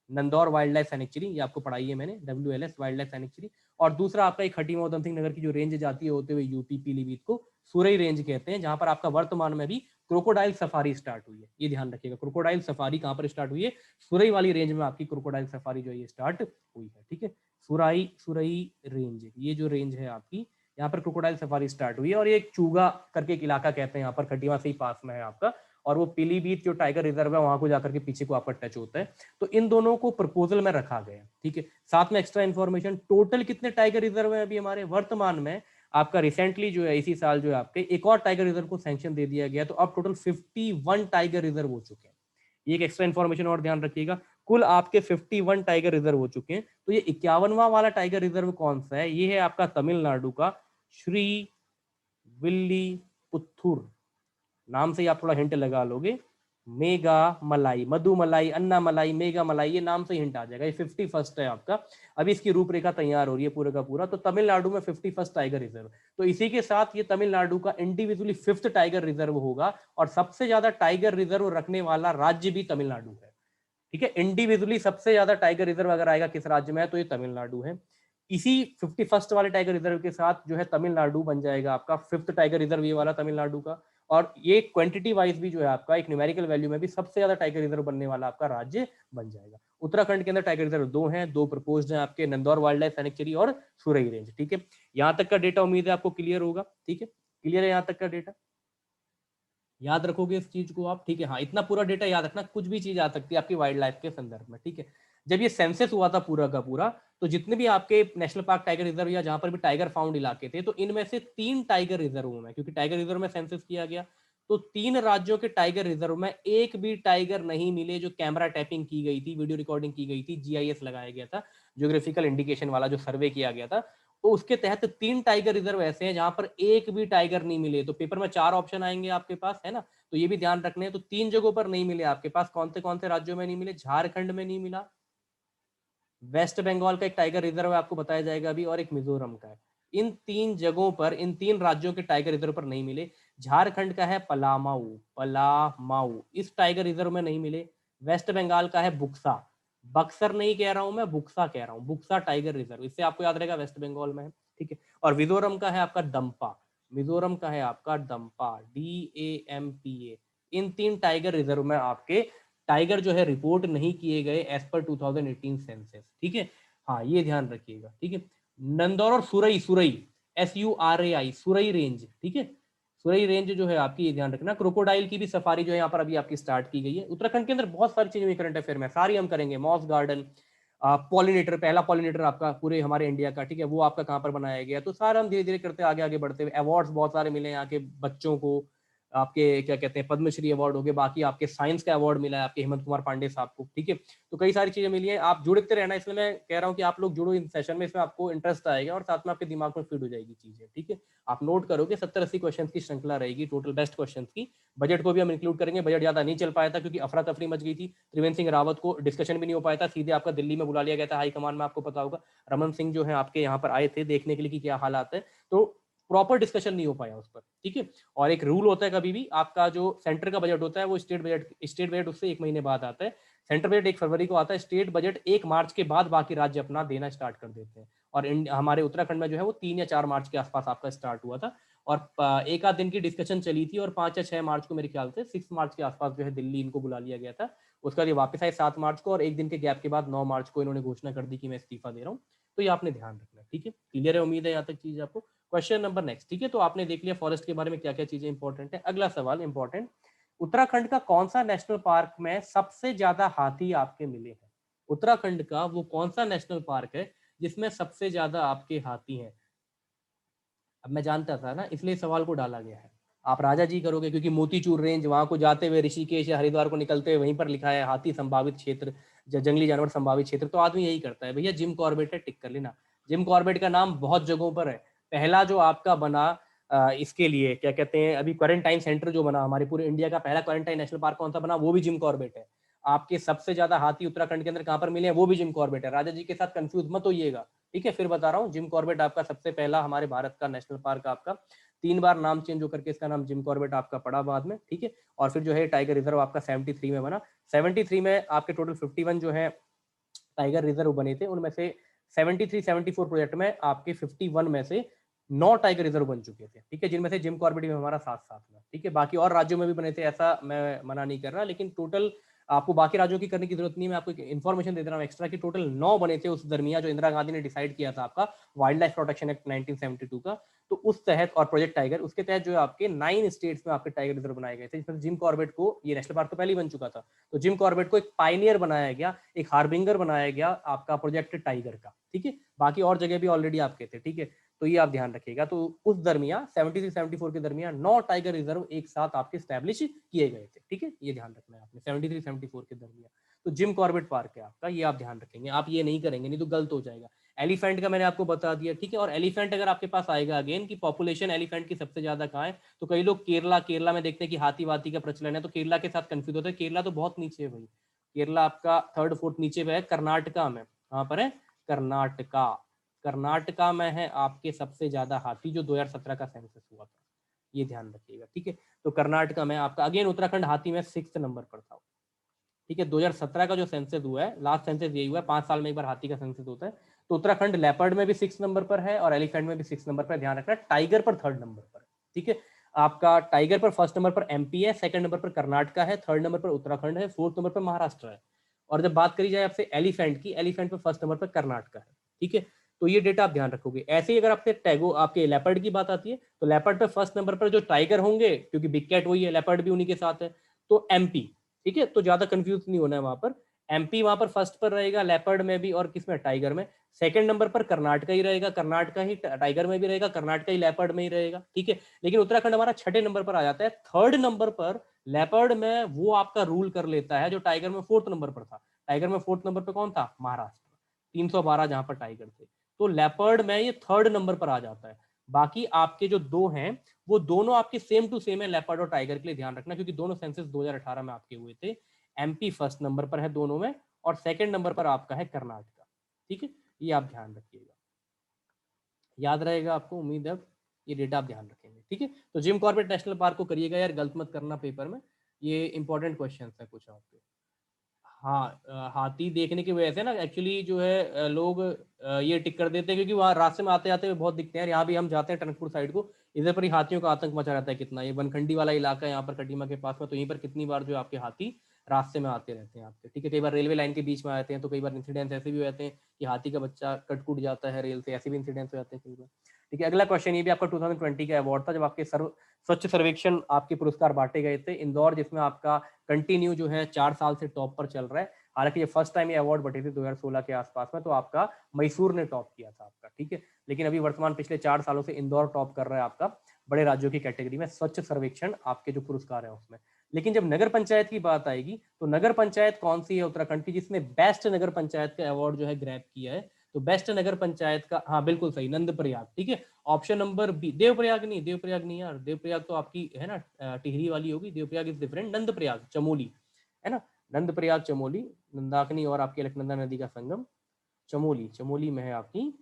नंदौर वाइल्ड लाइफ सैनिचुरी, ये आपको पढ़ाई है मैंने, WLS वाइल्ड लाइफ सैनिचुरी। और दूसरा आपका एक खटीमा उधम सिंह नगर की जो रेंज जाती है होते हुए यूपी पीलीभीत को सुरई रेंज कहते हैं, जहां पर आपका वर्तमान में भी क्रोकोडाइल सफारी स्टार्ट हुई है। ये ध्यान रखिएगा, क्रोकोडाइल सफारी कहां पर स्टार्ट हुई है, सुरई वाली रेंज में आपकी क्रोकोडाइल सफारी जो है ये स्टार्ट हुई है, ठीक है। सुराई सुरई रेंज, ये जो रेंज है आपकी, यहाँ पर क्रोकोडाइल सफारी स्टार्ट हुई है। और ये एक चूगा करके एक इलाका कहते हैं यहाँ पर, खटीमा से ही पास में है आपका, और वो पीलीभीत जो टाइगर रिजर्व है वहां को जाकर के पीछे को आपका टच होता है। तो इन दोनों को प्रपोजल में रखा गया, ठीक है। साथ में एक्स्ट्रा इन्फॉर्मेशन, टोटल कितने टाइगर रिजर्व है अभी हमारे वर्तमान में, आपका रिसेंटली जो है इसी साल जो है आपके एक और टाइगर रिजर्व को सैंक्शन दे दिया गया, तो अब टोटल 51 टाइगर रिजर्व हो चुके हैं। ये एक एक्स्ट्रा इन्फॉर्मेशन और ध्यान रखिएगा, कुल आपके 51 टाइगर रिजर्व हो चुके हैं। तो ये 51वां वाला टाइगर रिजर्व कौन सा है, ये है आपका तमिलनाडु का श्री विल्ली पुथुर, नाम से ही आप थोड़ा हिंट लगा लोगे। मेगा मलाई, मधु मलाई, अन्ना मलाई, मेगा मलाई, ये नाम से हिंट आ जाएगा। ये 51st है आपका। अभी इसकी रूपरेखा तैयार हो रही है पूरा का पूरा। तो तमिलनाडु में 51st टाइगर रिजर्व, तो इसी के साथ ये तमिलनाडु का इंडिविजुअली 5th टाइगर रिजर्व होगा, और सबसे ज्यादा टाइगर रिजर्व रखने वाला राज्य भी तमिलनाडु है, ठीक है। इंडिविजुअली सबसे ज्यादा टाइगर रिजर्व अगर आएगा किस राज्य में है तो ये तमिलनाडु है। इसी 51st वाले टाइगर रिजर्व के साथ जो है तमिलनाडु बन जाएगा आपका 5th टाइगर रिजर्व, ये वाला तमिलनाडु का। और ये क्वांटिटी वाइज भी जो है आपका एक न्यूमेरिकल वैल्यू में भी सबसे ज्यादा टाइगर रिजर्व बनने वाला आपका राज्य बन जाएगा। उत्तराखंड के अंदर टाइगर रिजर्व 2 हैं, 2 प्रपोज्ड हैं आपके, नंदौर वाइल्ड लाइफ सैंक्चुरी और सुरई रेंज, ठीक है। यहां तक का डेटा उम्मीद है आपको क्लियर होगा, ठीक है, क्लियर है यहां तक का डेटा, याद रखोगे इस चीज को आप, ठीक है। हाँ, इतना पूरा डेटा याद रखना, कुछ भी चीज आ सकती है आपकी वाइल्ड लाइफ के संदर्भ में, ठीक है। जब ये सेंसस हुआ था पूरा का पूरा, तो जितने भी आपके नेशनल पार्क टाइगर रिजर्व या जहां पर भी टाइगर फाउंड इलाके थे, तो इनमें से 3 टाइगर रिजर्व में, क्योंकि टाइगर रिजर्व में सेंसस किया गया, तो 3 राज्यों के टाइगर रिजर्व में एक भी टाइगर नहीं मिले जो कैमरा टैपिंग की गई थी, वीडियो रिकॉर्डिंग की गई थी, जीआईएस लगाया गया था, ज्योग्राफिकल इंडिकेशन वाला जो सर्वे किया गया था, तो उसके तहत 3 टाइगर रिजर्व ऐसे हैं जहां पर एक भी टाइगर नहीं मिले। तो पेपर में 4 ऑप्शन आएंगे आपके पास, है ना, तो ये भी ध्यान रखने हैं। तो 3 जगहों पर नहीं मिले आपके पास, कौन से राज्यों में नहीं मिले? झारखंड में नहीं मिला, वेस्ट बंगाल का एक टाइगर रिजर्व है आपको बताया जाएगा अभी, और एक मिजोरम का है। इन 3 जगहों पर, इन 3 राज्यों के टाइगर रिजर्व पर नहीं मिले। झारखंड का है पलामाऊ, पलामाऊ इस टाइगर रिजर्व में नहीं मिले। वेस्ट बंगाल का है बुक्सा, बक्सर नहीं कह रहा हूं मैं, बुक्सा कह रहा हूं, बुक्सा टाइगर रिजर्व, इससे आपको याद रहेगा वेस्ट बंगाल में है, ठीक है। और मिजोरम का है आपका दम्पा, मिजोरम का है आपका दम्पा, DAMPA। इन 3 टाइगर रिजर्व में आपके टाइगर जो है रिपोर्ट नहीं किए गए एज पर 2018 सेंसस, ठीक है। हाँ ये ध्यान रखिएगा, ठीक है। नंदौर और सुरई, सुरई SURAI, सुरई रेंज, ठीक है। सुरई रेंज जो है आपकी, ये ध्यान रखना। क्रोकोडाइल की भी सफारी जो है यहाँ पर अभी आपकी स्टार्ट की गई है। उत्तराखंड के अंदर बहुत सारी चीजें हुई करंट अफेयर में, सारी हम करेंगे। मॉस गार्डन, पॉलिनेटर, पहला पॉलिनेटर आपका पूरे हमारे इंडिया का, ठीक है, वो आपका कहाँ पर बनाया गया, तो सारा हम धीरे धीरे करते आगे आगे बढ़ते हुए। अवार्ड्स बहुत सारे मिले यहाँ के बच्चों को, आपके क्या कहते हैं पद्मश्री अवार्ड हो गए, बाकी आपके साइंस का अवार्ड मिला है आपके हेमंत कुमार पांडे साहब को, ठीक है। तो कई सारी चीजें मिली है, आप जुड़ते रहना, इसलिए मैं कह रहा हूँ कि आप लोग जुड़ो इन सेशन में, इसमें आपको इंटरेस्ट आएगा और साथ में आपके दिमाग में फीड हो जाएगी चीजें, ठीक है। आप नोट करोगे 70-80 क्वेश्चन की श्रृंखला रहेगी टोटल, बेस्ट क्वेश्चन की। बजट को भी हम इंक्लूड करेंगे, बजट ज्यादा नहीं चल पाया था क्योंकि अफरा तफरी मच गई थी, त्रिवेंद्र सिंह रावत को डिस्कशन भी नहीं हो पाया था, सीधे आपका दिल्ली में बुला लिया गया था हाईकमान में, आपको पता होगा। रमन सिंह जो है आपके यहाँ पर आए थे देखने के लिए कि क्या हालात है, तो प्रॉपर डिस्कशन नहीं हो पाया उस पर, ठीक है। और एक रूल होता है कभी भी, आपका जो सेंटर का बजट होता है वो स्टेट बजट उससे 1 महीने बाद आता है। सेंटर बजट 1 फरवरी को आता है, स्टेट बजट 1 मार्च के बाद बाकी राज्य अपना देना स्टार्ट कर देते हैं। और हमारे उत्तराखंड में जो है वो 3 या 4 मार्च के आसपास आपका स्टार्ट हुआ था, और एक आध दिन की डिस्कशन चली थी, और 5 या 6 मार्च को मेरे ख्याल से 6 मार्च के आसपास जो है दिल्ली इनको बुला लिया गया था। उसका ये वापस आए 7 मार्च को, और एक दिन के गैप के बाद 9 मार्च को इन्होंने घोषणा कर दी कि मैं इस्तीफा दे रहा हूँ। तो ये आपने ध्यान रखना, ठीक है। क्लियर है, उम्मीद है यहाँ तक चीज आपको। क्वेश्चन नंबर नेक्स्ट, ठीक है। तो आपने देख लिया फॉरेस्ट के बारे में क्या क्या चीजें इंपॉर्टेंट है। अगला सवाल इंपॉर्टेंट, उत्तराखंड का कौन सा नेशनल पार्क में सबसे ज्यादा हाथी आपके मिले हैं? उत्तराखंड का वो कौन सा नेशनल पार्क है जिसमें सबसे ज्यादा आपके हाथी हैं? अब मैं जानता था ना, इसलिए सवाल को डाला गया है। आप राजा जी करोगे क्योंकि मोतीचूर रेंज, वहां को जाते हुए ऋषिकेश या हरिद्वार को निकलते हुए वहीं पर लिखा है हाथी संभावित क्षेत्र, जंगली जानवर संभावित क्षेत्र, तो आदमी यही करता है। भैया जिम कॉर्बेट है, टिक कर लेना। जिम कॉर्बेट का नाम बहुत जगहों पर है। पहला जो आपका बना इसके लिए क्या कहते हैं, अभी क्वारंटाइन सेंटर जो बना हमारे पूरे इंडिया का, पहला क्वारंटाइन नेशनल पार्क कौन सा बना, वो भी जिम कॉर्बेट है। आपके सबसे ज्यादा हाथी उत्तराखंड के अंदर कहां पर मिले हैं, वो भी जिम कॉर्बेट है। राजा जी के साथ कंफ्यूज मत होइएगा, ठीक है। फिर बता रहा हूँ, जिम कॉर्बेट आपका सबसे पहला हमारे भारत का नेशनल पार्क, आपका 3 बार नाम चेंज होकर के इसका नाम जिम कॉर्बेट आपका पड़ा बाद में, ठीक है। और फिर जो है टाइगर रिजर्व आपका 73 में बना। 73 में आपके टोटल 51 जो है टाइगर रिजर्व बने थे, उनमें से 73-74 प्रोजेक्ट में आपके 51 में से 9 टाइगर रिजर्व बन चुके थे, ठीक है, जिनमें से जिम कॉर्बेट भी हमारा साथ साथ में, ठीक है। बाकी और राज्यों में भी बने थे, ऐसा मैं मना नहीं कर रहा, लेकिन टोटल आपको बाकी राज्यों की करने की जरूरत नहीं है। मैं आपको इन्फॉर्मेशन दे रहा हूँ एक्स्ट्रा की टोटल 9 बने थे उस दरमियान, जो इंदिरा गांधी ने डिसाइड किया था आपका वाइल्ड लाइफ प्रोटेक्शन एक्ट 1972 का। तो उस तहत, और प्रोजेक्ट टाइगर, उसके तहत जो है आपके 9 स्टेट्स में आपके टाइगर रिजर्व बनाए गए थे, जिसमें जिम कॉर्बेट को, ये नेशनल पार्क तो पहले ही बन चुका था, तो जिम कॉर्बेट को एक पाइनियर बनाया गया, एक हार्बिंगर बनाया गया आपका प्रोजेक्ट टाइगर का, ठीक है। बाकी और जगह भी ऑलरेडी आपके थे, ठीक है। तो ये आप ध्यान रखिएगा। तो उस दरमियान 73-74 के दरमियान 9 टाइगर रिजर्व एक साथ आपके स्टैब्लिश किए गए थे, ठीक है। ये ध्यान रखना है आपने 73-74 के दरमियान। तो जिम कॉर्बेट पार्क है आपका, ये आप ध्यान रखेंगे, आप ये नहीं करेंगे नहीं तो गलत हो जाएगा। एलिफेंट का मैंने आपको बता दिया, ठीक है। और एलिफेंट अगर आपके पास आएगा अगेन कि पॉपुलेशन एलिफेंट की सबसे ज्यादा कहाँ है, तो कई लोग केरला में देखते हैं कि हाथी वाती का प्रचलन है, तो केरला के साथ कंफ्यूज होता है। केरला तो बहुत नीचे है भाई, केरला आपका 3rd-4th नीचे पे है। कर्नाटका में, कहाँ पर है, कर्नाटका, कर्नाटका में है आपके सबसे ज्यादा हाथी, जो 2017 का सेंसस हुआ था, ये ध्यान रखिएगा, ठीक है। तो कर्नाटका में आपका अगेन, उत्तराखंड हाथी में 6th नंबर पर था, ठीक है। 2017 का जो सेंसस हुआ है, लास्ट सेंसस यही हुआ है, 5 साल में एक बार हाथी का सेंसस होता है। तो उत्तराखंड लेपर्ड में भी 6 नंबर पर है, और एलिफेंट में भी 6 नंबर पर, ध्यान रखना। टाइगर पर 3rd नंबर पर, ठीक है। आपका टाइगर पर 1st नंबर पर एमपी है, 2nd नंबर पर कर्नाटका है, 3rd नंबर पर उत्तराखंड है, 4th नंबर पर महाराष्ट्र है। और जब बात करी जाए आपसे एलिफेंट की, एलिफेंट पर 1st नंबर पर कर्नाटका है, ठीक है। तो ये डेटा आप ध्यान रखोगे। ऐसे ही अगर आपसे टैगो आपके लेपर्ड की बात आती है, तो लेपर्ड पे 1st नंबर पर जो टाइगर होंगे, क्योंकि बिग कैट वही है, लेपर्ड भी उन्हीं के साथ है, तो एमपी, ठीक है। तो ज्यादा कंफ्यूज नहीं होना है वहां पर। एमपी वहां पर फर्स्ट पर रहेगा, लेपर्ड में भी और किसमें, टाइगर में। सेकंड नंबर पर कर्नाटका ही रहेगा, कर्नाटका ही टाइगर में भी रहेगा, कर्नाटका ही लेपर्ड में ही रहेगा, ठीक है। लेकिन उत्तराखंड हमारा छठे नंबर पर आ जाता है। थर्ड नंबर पर लेपर्ड में वो आपका रूल कर लेता है जो टाइगर में फोर्थ नंबर पर था। टाइगर में फोर्थ नंबर पर कौन था, महाराष्ट्र, 312 जहां पर टाइगर थे। तो लेपर्ड में ये थर्ड नंबर पर आ जाता है। बाकी आपके जो दो हैं वो दोनों आपके सेम टू सेम है लेपर्ड और टाइगर के लिए ध्यान रखना, क्योंकि दोनों सेंसस 2018 में आपके हुए थे। एमपी फर्स्ट नंबर पर है दोनों में, और सेकंड नंबर पर आपका है कर्नाटका, ठीक है। ये आप ध्यान रखिएगा, याद रहेगा आपको, उम्मीद है ये डेटा आप ध्यान रखेंगे, ठीक है। तो जिम कॉर्बेट नेशनल पार्क को करिएगा यार, गलत मत करना पेपर में, ये इंपॉर्टेंट क्वेश्चन है कुछ आपके। हाँ, हाथी देखने की वजह से ना एक्चुअली जो है लोग ये टिक कर देते हैं, क्योंकि वहाँ रास्ते में आते जाते हुए बहुत दिखते हैं। यहाँ भी हम जाते हैं टनकपुर साइड को, इधर पर ही हाथियों का आतंक मचा रहता है कितना। ये बनखंडी वाला इलाका है यहाँ पर कटीमा के पास में, तो यहीं पर कितनी बार जो आपके हाथी रास्ते में आते रहते हैं आपके, ठीक है। कई बार रेलवे लाइन के बीच में आते हैं, तो कई बार इंसिडेंट्स ऐसे भी हो जाते हैं कि हाथी का बच्चा कट जाता है रेल से, ऐसे भी इंसिडेंट्स हो जाते हैं कई बार, ठीक है। अगला क्वेश्चन, ये भी आपका 2020 का अवार्ड था जब आपके स्वच्छ सर्वेक्षण आपके पुरस्कार बांटे गए थे इंदौर, जिसमें आपका कंटिन्यू जो है 4 साल से टॉप पर चल रहा है। हालांकि ये फर्स्ट टाइम ये अवार्ड बटे थे 2016 के आसपास में, तो आपका मैसूर ने टॉप किया था आपका, ठीक है। लेकिन अभी वर्तमान पिछले 4 सालों से इंदौर टॉप कर रहा है आपका बड़े राज्यों की कैटेगरी में स्वच्छ सर्वेक्षण आपके जो पुरस्कार है उसमें। लेकिन जब नगर पंचायत की बात आएगी, तो नगर पंचायत कौन सी है उत्तराखंड की जिसने बेस्ट नगर पंचायत का अवार्ड जो है ग्रैब किया है? तो बेस्ट नगर पंचायत का, हाँ बिल्कुल सही, नंद प्रयाग, ठीक है। ऑप्शन नंबर बी, देवप्रयाग नहीं, देवप्रयाग नहीं यार, देवप्रयाग तो आपकी है ना टिहरी वाली होगी, देवप्रयाग इज डिफरेंट, नंद प्रयाग चमोली, है ना। नंद प्रयाग चमोली, नंदाकनी और आपकी अलकनंदा नदी का संगम, चमोली, चमोली में है आपकी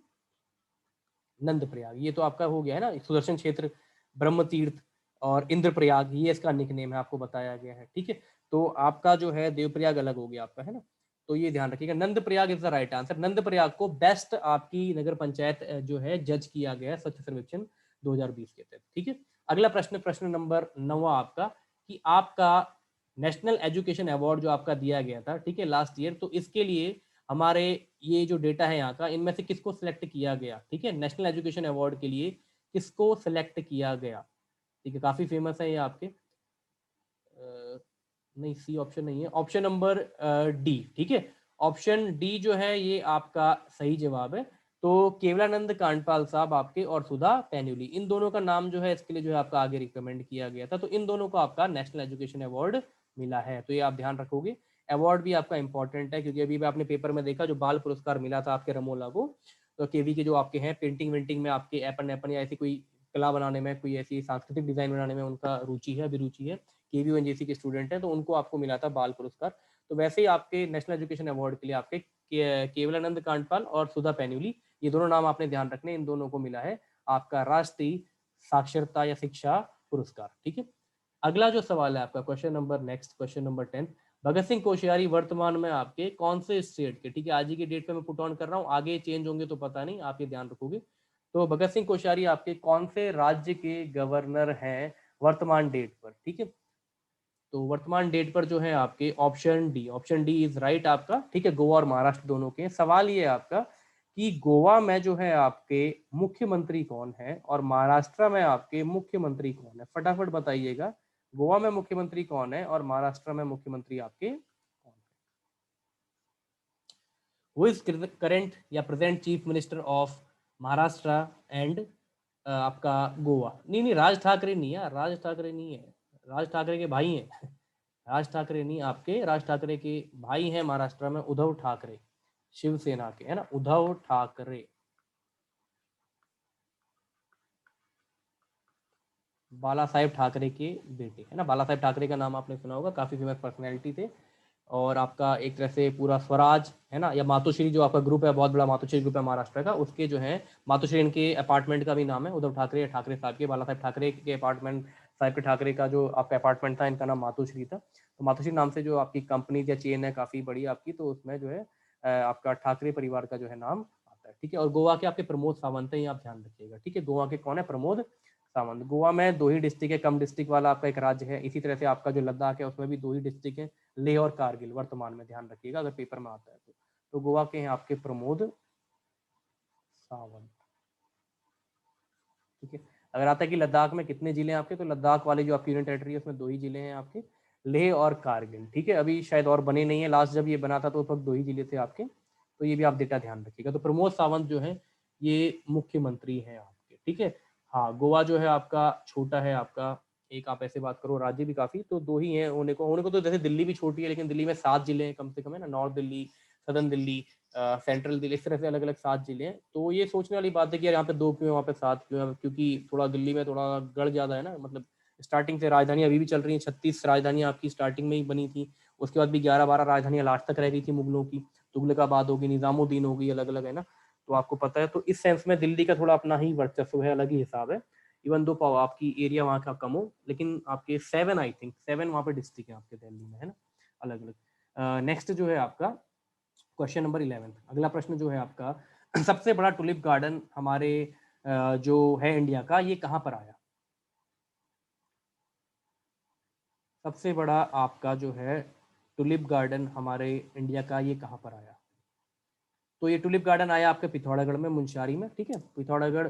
नंद प्रयाग। ये तो आपका हो गया है ना सुदर्शन क्षेत्र, ब्रह्म तीर्थ और इंद्र प्रयाग, ये इसका निकनेम है, आपको बताया गया है, ठीक है। तो आपका जो है देवप्रयाग अलग हो गया आपका, है ना। तो ये ध्यान रखिएगा, Nandprayag is the right answer. Nandprayag को बेस्ट आपकी नगर पंचायत जो है जज किया गया है स्वच्छ सर्वेक्षण 2020 के तहत, ठीक है। अगला प्रश्न, प्रश्न नंबर 9 आपका, कि आपका नेशनल एजुकेशन अवार्ड जो आपका दिया गया था, ठीक है, लास्ट ईयर, तो इसके लिए हमारे ये जो डेटा है यहाँ का, इनमें से किसको सिलेक्ट किया गया, ठीक है, नेशनल एजुकेशन अवार्ड के लिए किसको सिलेक्ट किया गया, ठीक है। काफी फेमस है ये आपके, नहीं सी ऑप्शन नहीं है, ऑप्शन नंबर डी, ठीक है। ऑप्शन डी जो है ये आपका सही जवाब है। तो केवलानंद कांडपाल साहब आपके और सुधा पैन्यूली, इन दोनों का नाम जो है इसके लिए जो है आपका आगे रिकमेंड किया गया था, तो इन दोनों को आपका नेशनल एजुकेशन अवार्ड मिला है, तो ये आप ध्यान रखोगे। अवार्ड भी आपका इंपॉर्टेंट है, क्योंकि अभी भी आपने पेपर में देखा जो बाल पुरस्कार मिला था आपके रमोला को, तो केवी के जो आपके हैं पेंटिंग वेंटिंग में आपके एपन एपन या ऐसी कोई कला बनाने में, कोई ऐसी सांस्कृतिक डिजाइन बनाने में उनका रुचि है, अभिरुचि है, केवी एनजेसी के स्टूडेंट हैं, तो उनको आपको मिला था बाल पुरस्कार। तो वैसे ही आपके नेशनल एजुकेशन अवार्ड के लिए आपके केवलानंद कांडपाल और सुधा पैन्यूली, ये दोनों नाम आपने ध्यान रखने, इन दोनों को मिला है आपका राष्ट्रीय साक्षरता या शिक्षा पुरस्कार, ठीक है। अगला जो सवाल है आपका question number next, question number 10, Bhagat Singh Koshyari वर्तमान में आपके कौन से स्टेट के, ठीक है, आज ही की डेट पे मैं पुट ऑन कर रहा हूँ, आगे चेंज होंगे तो पता नहीं, आप ये ध्यान रखोगे। तो भगत सिंह कोश्यारी आपके कौन से राज्य के गवर्नर हैं वर्तमान डेट पर, ठीक है। तो वर्तमान डेट पर जो है आपके option D, option D is right आपका, ठीक है। गोवा और महाराष्ट्र दोनों के। सवाल ये है आपका कि गोवा में जो है आपके मुख्यमंत्री कौन है और महाराष्ट्र में आपके मुख्यमंत्री कौन है, फटाफट बताइएगा। गोवा में मुख्यमंत्री कौन है और महाराष्ट्र में मुख्यमंत्री आपके कौन है? हु इज करेंट या present chief minister of Maharashtra and आपका गोवा? नहीं नहीं, राज ठाकरे नहीं है, राज ठाकरे नहीं है, राज ठाकरे के भाई हैं। राज ठाकरे नहीं आपके, राज ठाकरे के भाई हैं महाराष्ट्र में उद्धव ठाकरे, शिवसेना के, है ना, उद्धव ठाकरे, बाला साहेब ठाकरे के बेटे, है ना। बाला साहेब ठाकरे का नाम आपने सुना होगा, काफी फेमस पर्सनैलिटी थे। और आपका एक तरह से पूरा स्वराज, है ना, या मातोश्री जो आपका ग्रुप है, बहुत बड़ा मातोश्री ग्रुप है महाराष्ट्र का, उसके जो है मातोश्री इनके अपार्टमेंट का भी नाम है उद्धव ठाकरे या ठाकरे साहब के, बाला साहेब ठाकरे के अपार्टमेंट, साहिब के ठाकरे का जो आपका अपार्टमेंट था इनका नाम मातोश्री था। तो मातोश्री नाम से जो आपकी कंपनी या चेन है काफी बड़ी आपकी, तो उसमें जो है आपका ठाकरे परिवार का जो है नाम आता है, ठीक है। और गोवा के आपके प्रमोद सावंत हैं, आप ध्यान रखिएगा, ठीक है। गोवा के कौन है? प्रमोद सावंत। गोवा में 2 ही डिस्ट्रिक्ट है, कम डिस्ट्रिक्ट वाला आपका एक राज्य है। इसी तरह से आपका जो लद्दाख है उसमें भी 2 ही डिस्ट्रिक्ट है, लेह और कारगिल, वर्तमान में, ध्यान रखिएगा अगर पेपर में आता है तो गोवा के हैं आपके प्रमोद सावंत, ठीक है। अगर आता है कि लद्दाख में कितने जिले हैं आपके, तो लद्दाख वाले जो आपकी यूनियन टेरिटरी है उसमें 2 ही जिले हैं आपके, लेह और कारगिल, ठीक है। अभी शायद और बने नहीं है, लास्ट जब ये बना था तो उस वक्त 2 ही जिले थे आपके, तो ये भी आप डेटा ध्यान रखिएगा। तो प्रमोद सावंत जो है ये मुख्यमंत्री हैं आपके, ठीक है। हाँ, गोवा जो है आपका छोटा है आपका, एक आप ऐसे बात करो राज्य भी काफी, तो 2 ही हैं होने को तो जैसे दिल्ली भी छोटी है, लेकिन दिल्ली में 7 जिले हैं कम से कम, है ना, north Delhi, southern Delhi, central Delhi, इस तरह से अलग अलग 7 जिले हैं। तो ये सोचने वाली बात है कि यार यहाँ पे 2 क्यों है, वहाँ पे 7 क्यों है, क्योंकि थोड़ा दिल्ली में थोड़ा गढ़ ज्यादा है ना, मतलब स्टार्टिंग से राजधानी अभी भी चल रही है, 36 राजधानियां आपकी स्टार्टिंग में ही बनी थी, उसके बाद भी 11-12 राजधानियां लास्ट तक रह गई थी मुगलों की, तुगलकाबाद होगी, निजामुद्दीन होगी, अलग अलग, है ना। तो आपको पता है, तो इस सेंस में दिल्ली का थोड़ा अपना ही वर्चस्व है, अलग ही हिसाब है। इवन दो आपकी एरिया वहाँ का कम हो, लेकिन आपके 7 आई थिंक 7 वहाँ पे डिस्ट्रिक्ट है आपके दिल्ली में, है ना, अलग अलग। नेक्स्ट जो है आपका क्वेश्चन नंबर 11, अगला प्रश्न जो है आपका सबसे बड़ा टुलिप गार्डन हमारे जो है इंडिया का, ये कहाँ पर आया? सबसे बड़ा आपका जो है टुलिप गार्डन हमारे इंडिया का, ये कहाँ पर आया? तो ये टुलिप गार्डन आया आपके पिथौरागढ़ में, मुंशियारी में, ठीक है। पिथौरागढ़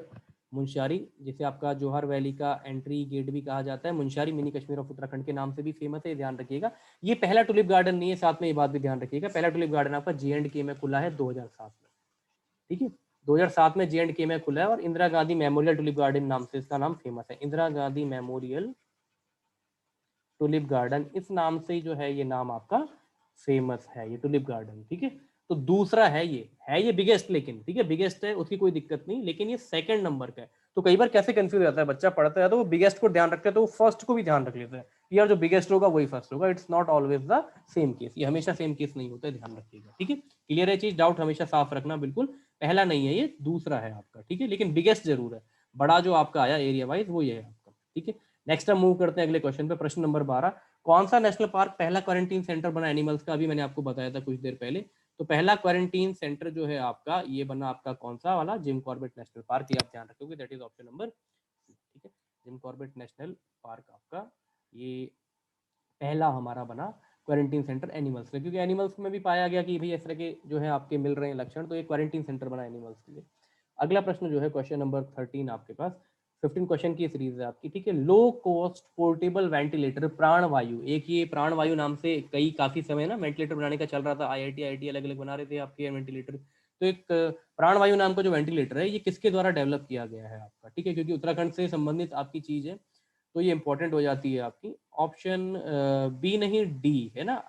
मुंशियारी, जिसे आपका जोहर वैली का एंट्री गेट भी कहा जाता है, मुंशियारी मिनी कश्मीर ऑफ उत्तराखंड के नाम से भी फेमस है, ध्यान रखिएगा। ये पहला टुलिप गार्डन नहीं है, साथ में ये बात भी ध्यान रखिएगा, पहला टुलिप गार्डन आपका J&K में खुला है 2007 में, ठीक है। 2007 में J&K में खुला है, और Indira Gandhi memorial tulip garden नाम से इसका नाम फेमस है, Indira Gandhi memorial tulip garden, इस नाम से ही जो है ये नाम आपका फेमस है, ये टुलिप गार्डन, ठीक है। तो दूसरा है ये बिगेस्ट, लेकिन ठीक है, बिगेस्ट है, उसकी कोई दिक्कत नहीं, लेकिन ये सेकंड नंबर का है। तो कई बार कैसे कंफ्यूज हो जाता है बच्चा, पढ़ता है तो वो बिगेस्ट को ध्यान रखते हैं, तो वो फर्स्ट को भी ध्यान रख लेते हैं, यार जो बिगेस्ट होगा वही फर्स्ट होगा। It's not always the same case, ये हमेशा सेम केस नहीं होता है, ध्यान रखिएगा, ठीक है। क्लियर है चीज, डाउट हमेशा साफ रखना, बिल्कुल पहला नहीं है ये, दूसरा है आपका, ठीक है, लेकिन बिगेस्ट जरूर है, बड़ा जो आपका आया एरिया वाइज वो ये है आपका, ठीक है। नेक्स्ट हम मूव करते हैं अगले क्वेश्चन पे, प्रश्न नंबर 12, कौन सा नेशनल पार्क पहला क्वारंटीन सेंटर बना एनिमल्स का? अभी मैंने आपको बताया था कुछ देर पहले। तो पहला क्वारंटीन सेंटर जो है आपका, ये बना आपका कौन सा वाला? जिम कॉर्बेट नेशनल पार्क, ये आप ध्यान रखोगे, दैट इज ऑप्शन नंबर, ठीक है। जिम कॉर्बेट नेशनल पार्क आपका ये पहला हमारा बना क्वारंटीन सेंटर एनिमल्स का, क्योंकि एनिमल्स में भी पाया गया कि भाई इस तरह के जो है आपके मिल रहे हैं लक्षण, तो ये क्वारंटीन सेंटर बना एनिमल्स के लिए। अगला प्रश्न जो है क्वेश्चन नंबर 13 आपके पास, 15 क्वेश्चन की सीरीज है आपकी, ठीक है। लो कॉस्ट पोर्टेबल वेंटिलेटर प्राणवायु, एक ये प्राणवायु नाम से कई काफी समय ना वेंटिलेटर बनाने का चल रहा था, आईआईटी अलग अलग बना रहे थे आपके वेंटिलेटर। तो एक प्राणवायु नाम का जो वेंटिलेटर है, ये किसके द्वारा डेवलप किया गया है आपका, ठीक है, क्योंकि उत्तराखंड से संबंधित आपकी चीज है, तो ये इंपॉर्टेंट हो जाती है आपकी। ऑप्शन बी नहीं, डी है ना,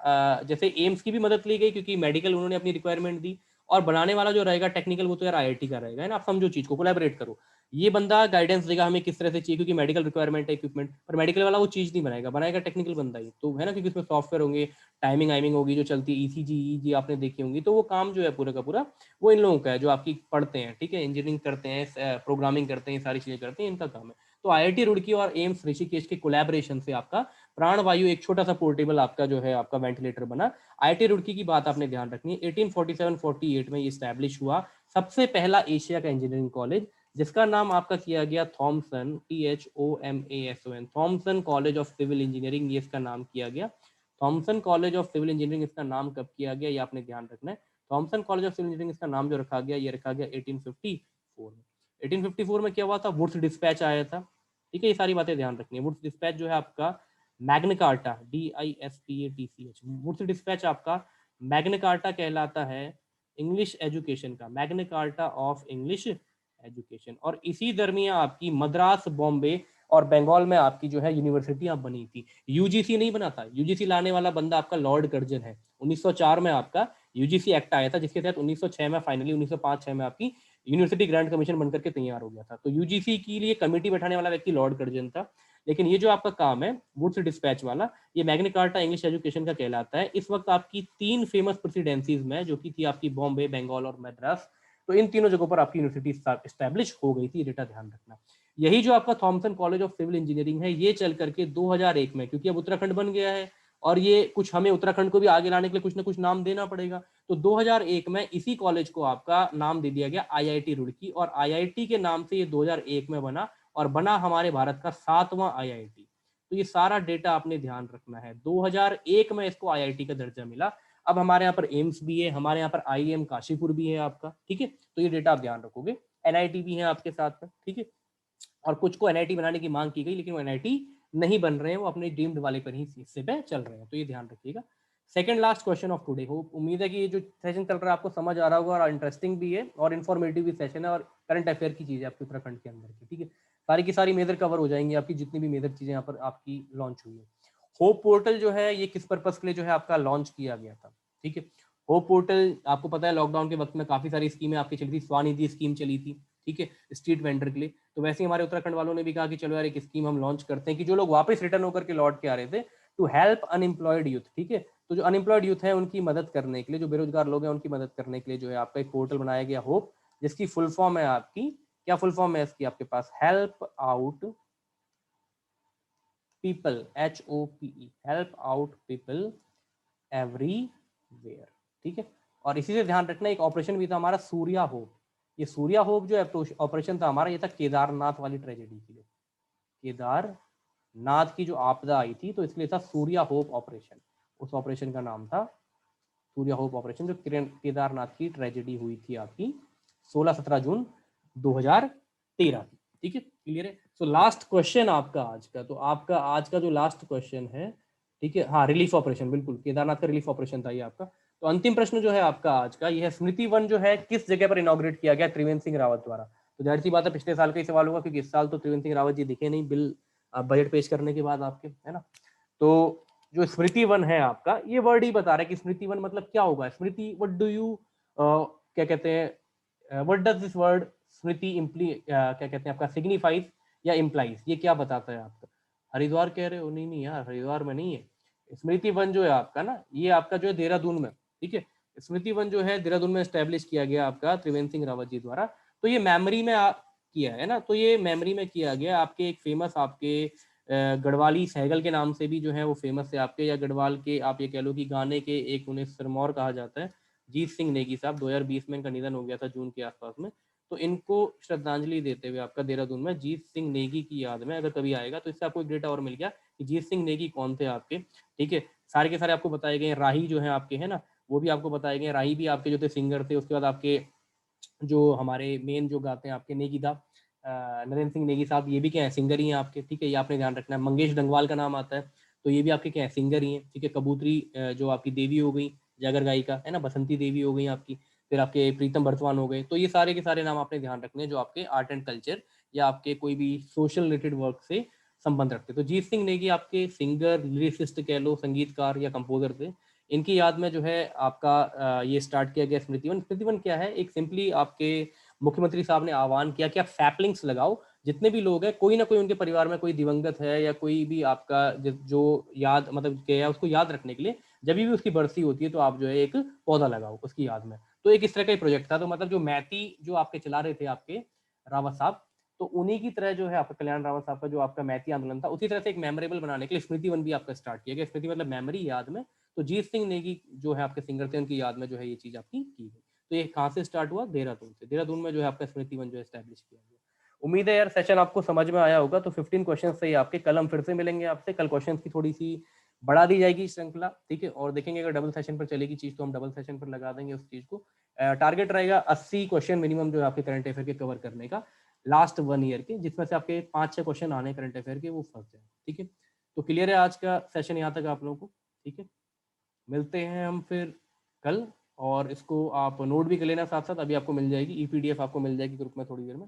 जैसे एम्स की भी मदद ली गई क्योंकि मेडिकल उन्होंने अपनी रिक्वायरमेंट दी, और बनाने वाला जो रहेगा टेक्निकल वो तो यार आईआईटी का रहेगा, है ना, आप समझो चीज को, कोलैबोरेट करो। ये बंदा गाइडेंस देगा हमें किस तरह से चाहिए, क्योंकि मेडिकल रिक्वायरमेंट है इक्विपमेंट, पर मेडिकल वाला वो चीज नहीं बनाएगा, बनाएगा टेक्निकल बंदा ही, तो है ना, क्योंकि उसमें सॉफ्टवेयर होंगे, टाइमिंग आइमिंग होगी जो चलती है, ईसीजी ईजी आपने देखी होंगी, तो वो काम जो है पूरा का पूरा वो इन लोगों का है, जो आपकी पढ़ते हैं, ठीक है, इंजीनियरिंग करते हैं, प्रोग्रामिंग करते हैं, सारी चीजें करते हैं, इनका काम है। तो आईआईटी रुड़की और एम्स ऋषिकेश के कोलैबोरेशन से आपका प्राणवायु एक छोटा सा पोर्टेबल आपका जो है आपका वेंटिलेटर बना। आईआईटी रुड़की की बात आपने ध्यान रखनी है, 1847-48 में ये स्टैब्लिश हुआ, सबसे पहला एशिया का इंजीनियरिंग कॉलेज, जिसका नाम आपका किया गया Thomason, THOMASON, Thomason college of civil engineering, ये इसका नाम किया गया। Thomason college of civil engineering इसका नाम कब किया गया, ये आपने ध्यान रखना है। Thomason college of civil engineering इसका नाम जो रखा गया, ये रखा गया 1854 में। 1854 में क्या हुआ था? वुड्स डिस्पैच आया था, ठीक है, ये सारी बातें ध्यान रखनी है। वुड्स डिस्पैच जो है आपका Magna Carta, DISPATCH, Wood's Dispatch आपका मैग्ना कार्टा कहलाता है इंग्लिश एजुकेशन का, Magna Carta of English education. और इसी दरमियान आपकी मद्रास, बॉम्बे और बंगाल में आपकी जो है यूनिवर्सिटियां बनी थी। यूजीसी नहीं बना था, यूजीसी लाने वाला बंदा आपका लॉर्ड कर्जन है। 1904 में आपका यूजीसी एक्ट आया था, जिसके तहत 1906 में फाइनली 1905-6 में आपकी यूनिवर्सिटी ग्रांट कमीशन बनकर के तैयार हो गया था। तो यूजीसी के लिए कमेटी बैठाने वाला व्यक्ति लॉर्ड कर्जन था। लेकिन ये जो आपका काम है वुड्स डिस्पैच वाला, ये मैग्ना कार्टा इंग्लिश एजुकेशन का कहलाता है। इस वक्त आपकी 3 फेमस प्रेसिडेंसीज में, जो कि थी आपकी बॉम्बे, बंगाल और मद्रास, तो इन तीनों जगहों पर आपकी यूनिवर्सिटी स्टैब्लिश हो गई थी, डेटा ध्यान रखना। यही जो आपका Thomason college of civil engineering है, ये चल करके 2001 में, क्योंकि अब उत्तराखंड बन गया है और ये कुछ हमें उत्तराखंड को भी आगे लाने के लिए कुछ ना कुछ नाम देना पड़ेगा, तो 2001 में इसी कॉलेज को आपका नाम दे दिया गया आईआईटी रुड़की, और आईआईटी के नाम से ये 2001 में बना, और बना हमारे भारत का 7वां आईआईटी। तो ये सारा डेटा आपने ध्यान रखना है, 2001 में इसको आईआईटी का दर्जा मिला। अब हमारे यहाँ पर एम्स भी है, हमारे यहाँ पर आईएम काशीपुर भी है आपका, ठीक है, तो ये डेटा आप ध्यान रखोगे। एनआईटी भी है आपके साथ में, ठीक है, और कुछ को एनआईटी बनाने की मांग की गई, लेकिन वो एनआईटी नहीं बन रहे हैं, वो अपने डीम्ड वाले पर ही हिस्से पे चल रहे हैं, तो ये ध्यान रखिएगा। Second last question of today. Hope उम्मीद है कि ये जो सेशन चल रहा है आपको समझ आ रहा होगा और इंटरेस्टिंग भी है और इन्फॉर्मेटिव भी सेशन है और करंट अफेयर की चीज़ है आपकी उत्तराखंड के अंदर की, ठीक है। सारी की सारी मेजर कवर हो जाएंगी आपकी, जितनी भी मेजर चीज़ें यहाँ पर आपकी लॉन्च हुई है। होप पोर्टल जो है ये किस पर्पज के लिए जो है आपका लॉन्च किया गया था, ठीक है। होप पोर्टल आपको पता है लॉकडाउन के वक्त में काफी सारी स्कीमें आपकी चली थी, स्वनिधि स्कीम चली थी, ठीक है, स्ट्रीट वेंडर के लिए। तो वैसे ही हमारे उत्तराखंड वालों ने भी कहा कि चलो यार एक स्कीम हम लॉन्च करते हैं कि जो लोग वापस रिटर्न होकर के लौट के आ रहे थे, टू हेल्प अनएम्प्लॉयड यूथ, ठीक है। तो जो अनएम्प्लॉयड यूथ है उनकी मदद करने के लिए, जो बेरोजगार लोग हैं उनकी मदद करने के लिए जो है आपका एक पोर्टल बनाया गया होप, जिसकी फुल फॉर्म है आपकी, क्या फुल फॉर्म है इसकी आपके पास, help out people, HOPE, help out people everywhere, ठीक है। और इसी से ध्यान रखना एक ऑपरेशन भी था हमारा सूर्या होप। ये सूर्या होप जो ऑपरेशन था हमारा, ये था केदारनाथ वाली ट्रेजेडी के लिए, केदारनाथ की जो आपदा आई थी तो इसलिए था सूर्या होप ऑपरेशन। उस ऑपरेशन का नाम था सूर्या होप ऑपरेशन, जो केदारनाथ की ट्रेजेडी हुई थी आपकी 16-17 जून 2013 की, ठीक है, क्लियर है। सो लास्ट क्वेश्चन आपका आज का, तो आपका आज का जो लास्ट क्वेश्चन है, ठीक है, हाँ रिलीफ ऑपरेशन, बिल्कुल केदारनाथ का रिलीफ ऑपरेशन था ये आपका। तो अंतिम प्रश्न जो है आपका आज का, यह स्मृति वन जो है किस जगह पर इनॉग्रेट किया गया त्रिवेंद्र सिंह रावत द्वारा। तो जाहिर सी बात है पिछले साल का ही सवाल होगा, क्योंकि इस साल तो त्रिवेंद्र सिंह रावत जी दिखे नहीं बिल बजट पेश करने के बाद आपके, है ना। तो जो स्मृति वन है आपका, ये वर्ड ही बता रहा है कि स्मृति वन मतलब क्या होगा। स्मृति, व्हाट डू यू क्या कहते हैं, व्हाट डज दिस वर्ड स्मृति इम्प्ली क्या कहते हैं आपका, सिग्निफाइज या इम्प्लाइज, ये क्या बताता है आपका। हरिद्वार कह रहे हो, नहीं नहीं यार हरिद्वार में नहीं है। स्मृति वन जो है आपका ना, ये आपका जो है देहरादून में, ठीक है। स्मृति वन जो है देहरादून में स्टैब्लिश किया गया आपका त्रिवेंद्र सिंह रावत जी द्वारा। तो ये मेमोरी में किया है ना, तो ये मेमोरी में किया गया आपके एक फेमस आपके गढ़वाली सहगल के नाम से भी जो है वो फेमस है आपके, या गढ़वाल के आप ये कह लो कि गाने के एक उन्हें सिरमौर कहा जाता है, जीत सिंह नेगी साहब। 2020 में इनका निधन हो गया था जून के आसपास में। तो इनको श्रद्धांजलि देते हुए आपका देहरादून में जीत सिंह नेगी की याद में, अगर कभी आएगा तो इससे आपको एक डेटा और मिल गया कि जीत सिंह नेगी कौन थे आपके, ठीक है। सारे के सारे आपको बताए गए। राही जो है आपके, है ना, वो भी आपको बताए गए। राही भी आपके जो थे सिंगर थे। उसके बाद आपके जो हमारे मेन जो गाते हैं आपके नेगी दा, नरेंद्र सिंह नेगी साहब, ये भी क्या है, सिंगर ही हैं आपके, ठीक है, ये आपने ध्यान रखना है। मंगेश डंगवाल का नाम आता है, तो ये भी आपके क्या है, सिंगर ही हैं, ठीक है। कबूतरी जो आपकी देवी हो गई, जागर गायिका, है ना, बसंती देवी हो गई आपकी। फिर आपके प्रीतम बर्तमान हो गए। तो ये सारे के सारे नाम आपने ध्यान रखने हैं जो आपके आर्ट एंड कल्चर या आपके कोई भी सोशल रिलेटेड वर्क से संबंध रखते। तो जीत सिंह नेगी आपके सिंगर, लिरिसिस्ट कह लो, संगीतकार या कंपोजर थे। इनकी याद में जो है आपका ये स्टार्ट किया गया स्मृति वन। स्मृति वन क्या है, एक सिंपली आपके मुख्यमंत्री साहब ने आह्वान किया कि आप सैपलिंग्स लगाओ, जितने भी लोग हैं कोई ना कोई उनके परिवार में कोई दिवंगत है या कोई भी आपका जो याद मतलब क्या है उसको याद रखने के लिए जब भी उसकी बरसी होती है तो आप जो है एक पौधा लगाओ उसकी याद में। तो एक इस तरह का ही प्रोजेक्ट था। तो मतलब जो मैती जो आपके चला रहे थे आपके रावत साहब, तो उन्हीं की तरह जो है आपका कल्याण रावत साहब का जो आपका मैती आंदोलन था, उसी तरह से एक मेमोरेबल बनाने के लिए स्मृति वन भी आपका स्टार्ट किया गया। स्मृति मतलब मेमोरी, याद में। तो जीत सिंह नेगी जो है आपके सिंगर थे, उनकी याद में जो है ये चीज आपकी की गई। तो ये कहाँ से स्टार्ट हुआ, देहरादून से। देहरादून में जो है आपका स्मृति वन जो है एस्टैब्लिश किया गया। उम्मीद है यार सेशन आपको समझ में आया होगा। तो 15 क्वेश्चन से ही आपके, कल हम फिर से मिलेंगे आपसे। कल क्वेश्चन की थोड़ी सी बढ़ा दी जाएगी श्रृंखला, ठीक है, और देखेंगे अगर डबल सेशन पर चलेगी चीज तो हम डबल सेशन पर लगा देंगे उस चीज को। टारगेट रहेगा 80 क्वेश्चन मिनिमम जो है आपके करंट अफेयर के कवर करने का लास्ट 1 ईयर के, जिसमें से आपके 5-6 क्वेश्चन आने करंट अफेयर के वो फंस जाए, ठीक है। तो क्लियर है आज का सेशन यहाँ तक आप लोगों को, ठीक है। मिलते हैं हम फिर कल, और इसको आप नोट भी कर लेना साथ साथ, अभी आपको मिल जाएगी, EPDF आपको मिल जाएगी ग्रुप में थोड़ी देर में।